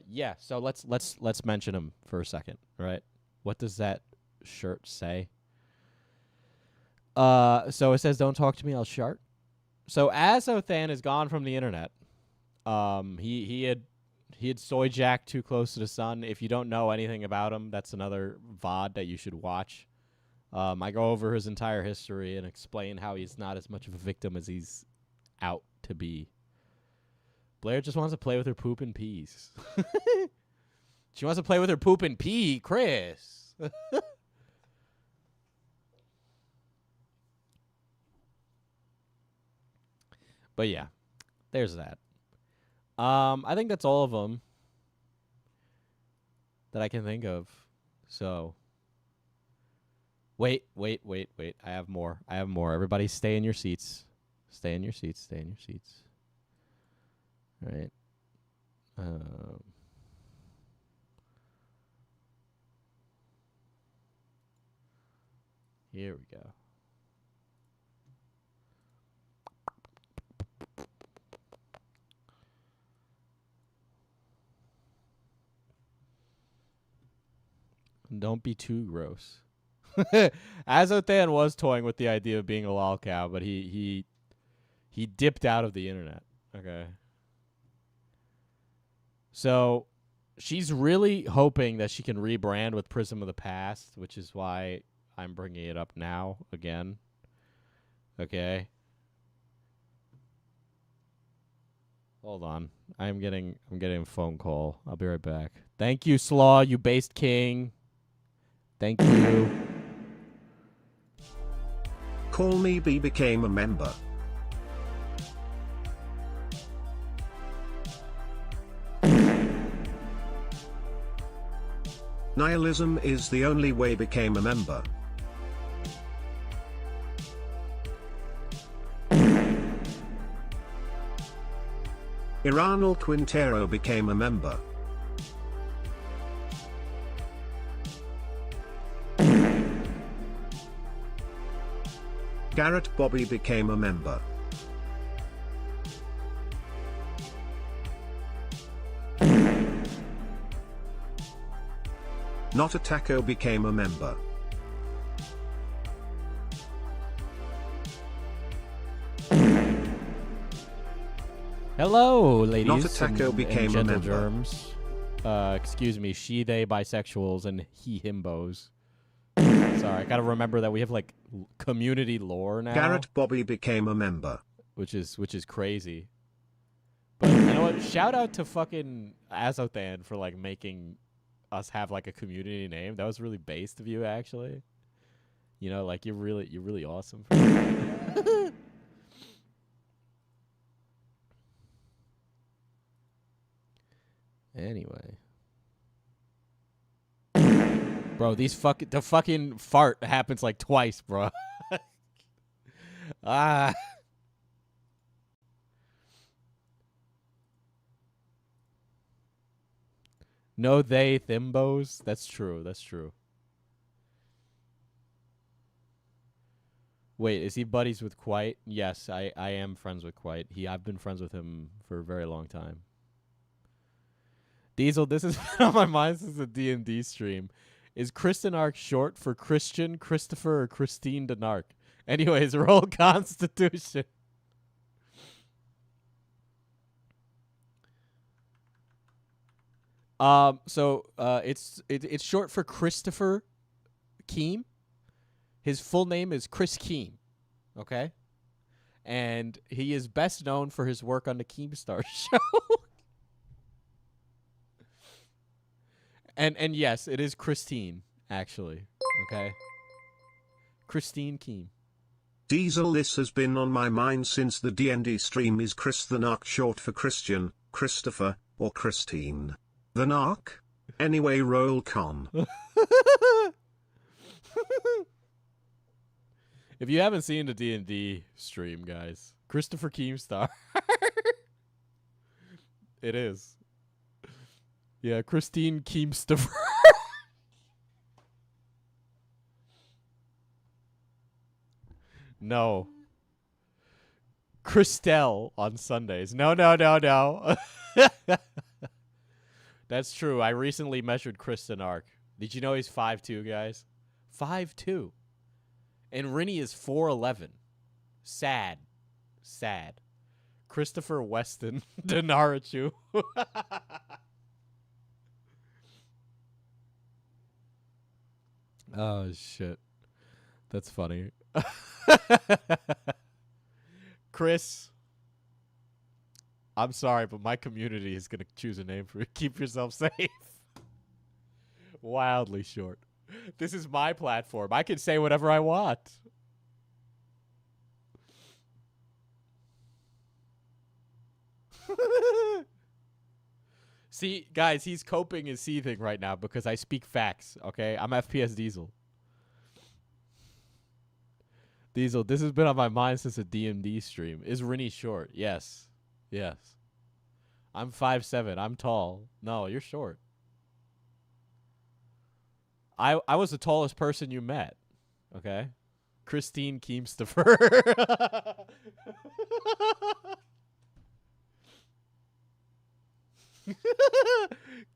yeah, so let's mention him for a second, right? What does that shirt say? So it says, "Don't talk to me, I'll shart." So Azothan is gone from the internet. He had soy jacked Too Close to the Sun. If you don't know anything about him, that's another VOD that you should watch. I go over his entire history and explain how he's not as much of a victim as he's out to be. Blair just wants to play with her poop and peas. She wants to play with her poop and pee, Chris. But yeah, there's that. I think that's all of them that I can think of. So, wait. I have more. Everybody stay in your seats. Stay in your seats. All right. Here we go. Don't be too gross. Azothan was toying with the idea of being a lol cow, but he dipped out of the internet. Okay. So she's really hoping that she can rebrand with Prism of the Past, which is why I'm bringing it up now again. Okay. Hold on. I'm getting a phone call. I'll be right back. Thank you, Slaw, you based king. Thank you. Call Me B became a member. Nihilism is the only way became a member. Iranal Quintero became a member. Garrett Bobby became a member. Not a Taco became a member. Hello, ladies Not a Taco and became a gentle member. germs. Excuse me, she, they, bisexuals, and he, himbos. Sorry, I gotta remember that we have like community lore now, Garrett Bobby became a member. which is crazy. But you know what? Shout out to fucking Azothan for like making us have like a community name. That was really based of you, actually. You know, like you're really awesome. For that. Anyway. Bro, the fucking fart happens like twice, bro. Ah. No, they thimbos. That's true. That's true. Wait, is he buddies with Quite? Yes, I am friends with Quite. I've been friends with him for a very long time. Diesel, this has been on my mind since the D&D stream. Is Kristen Ark short for Christian, Christopher, or Christine Denark? Anyways, roll Constitution. It's short for Christopher Keem. His full name is Chris Keem. Okay? And he is best known for his work on the Keemstar show. And yes, it is Christine, actually. Okay? Christine Keem. Diesel, this has been on my mind since the D&D stream. Is Chris the Narc short for Christian, Christopher, or Christine? The Narc? Anyway, roll con. If you haven't seen the D&D stream, guys, Christopher Keemstar. It is. Yeah, Christine Keemstar. No. Christelle on Sundays. No. That's true. I recently measured Kristen Ark. Did you know he's 5'2", guys? 5'2". And Rinny is 4'11". Sad. Christopher Weston. Denarachu. Oh, shit. That's funny. Chris, I'm sorry, but my community is going to choose a name for you. Keep yourself safe. Wildly short. This is my platform. I can say whatever I want. See, guys, he's coping and seething right now because I speak facts, okay? I'm FPS Diesel. Diesel, this has been on my mind since a DMD stream. Is Rinny short? Yes. I'm 5'7". I'm tall. No, you're short. I was the tallest person you met. Okay? Christine Keemstafer.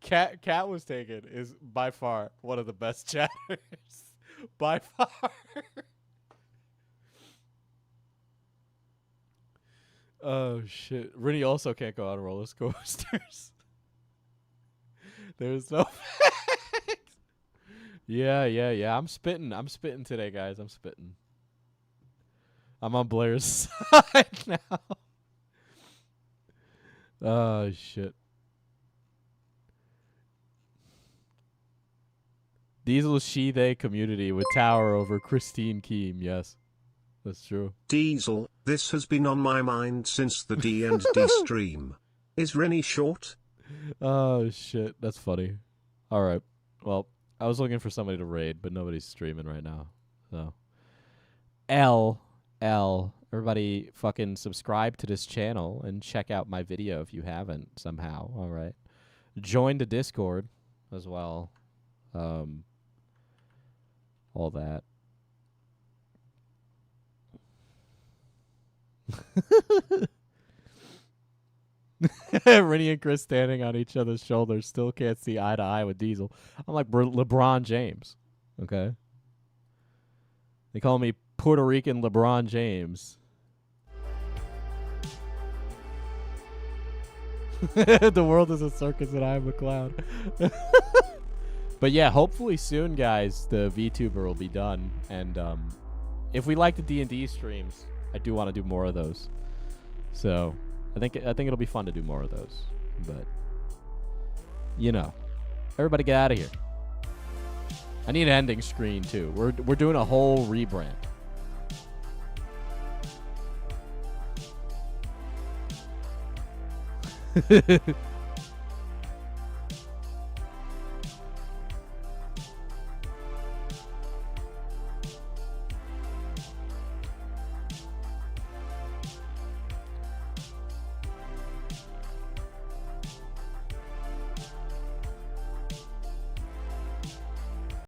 Cat was taken is by far one of the best chatters. By far. Oh shit. Rinny also can't go on roller coasters. There's no facts. Yeah. I'm spitting today, guys. I'm spitting. I'm on Blair's side now. Oh, shit. Diesel she they community with tower over Christine Keem. Yes, that's true. Diesel, this has been on my mind since the D&D stream. Is Rennie short? Oh shit, that's funny. All right. Well, I was looking for somebody to raid, but nobody's streaming right now. So L. Everybody fucking subscribe to this channel and check out my video if you haven't somehow. All right. Join the Discord as well. All that. Rennie and Chris standing on each other's shoulders, still can't see eye to eye with Diesel. I'm like LeBron James. Okay. They call me Puerto Rican LeBron James. The world is a circus and I am a clown. But yeah, hopefully soon, guys, the VTuber will be done. And if we like the D&D streams, I do want to do more of those. So I think it'll be fun to do more of those. But you know, everybody get out of here. I need an ending screen too. We're doing a whole rebrand.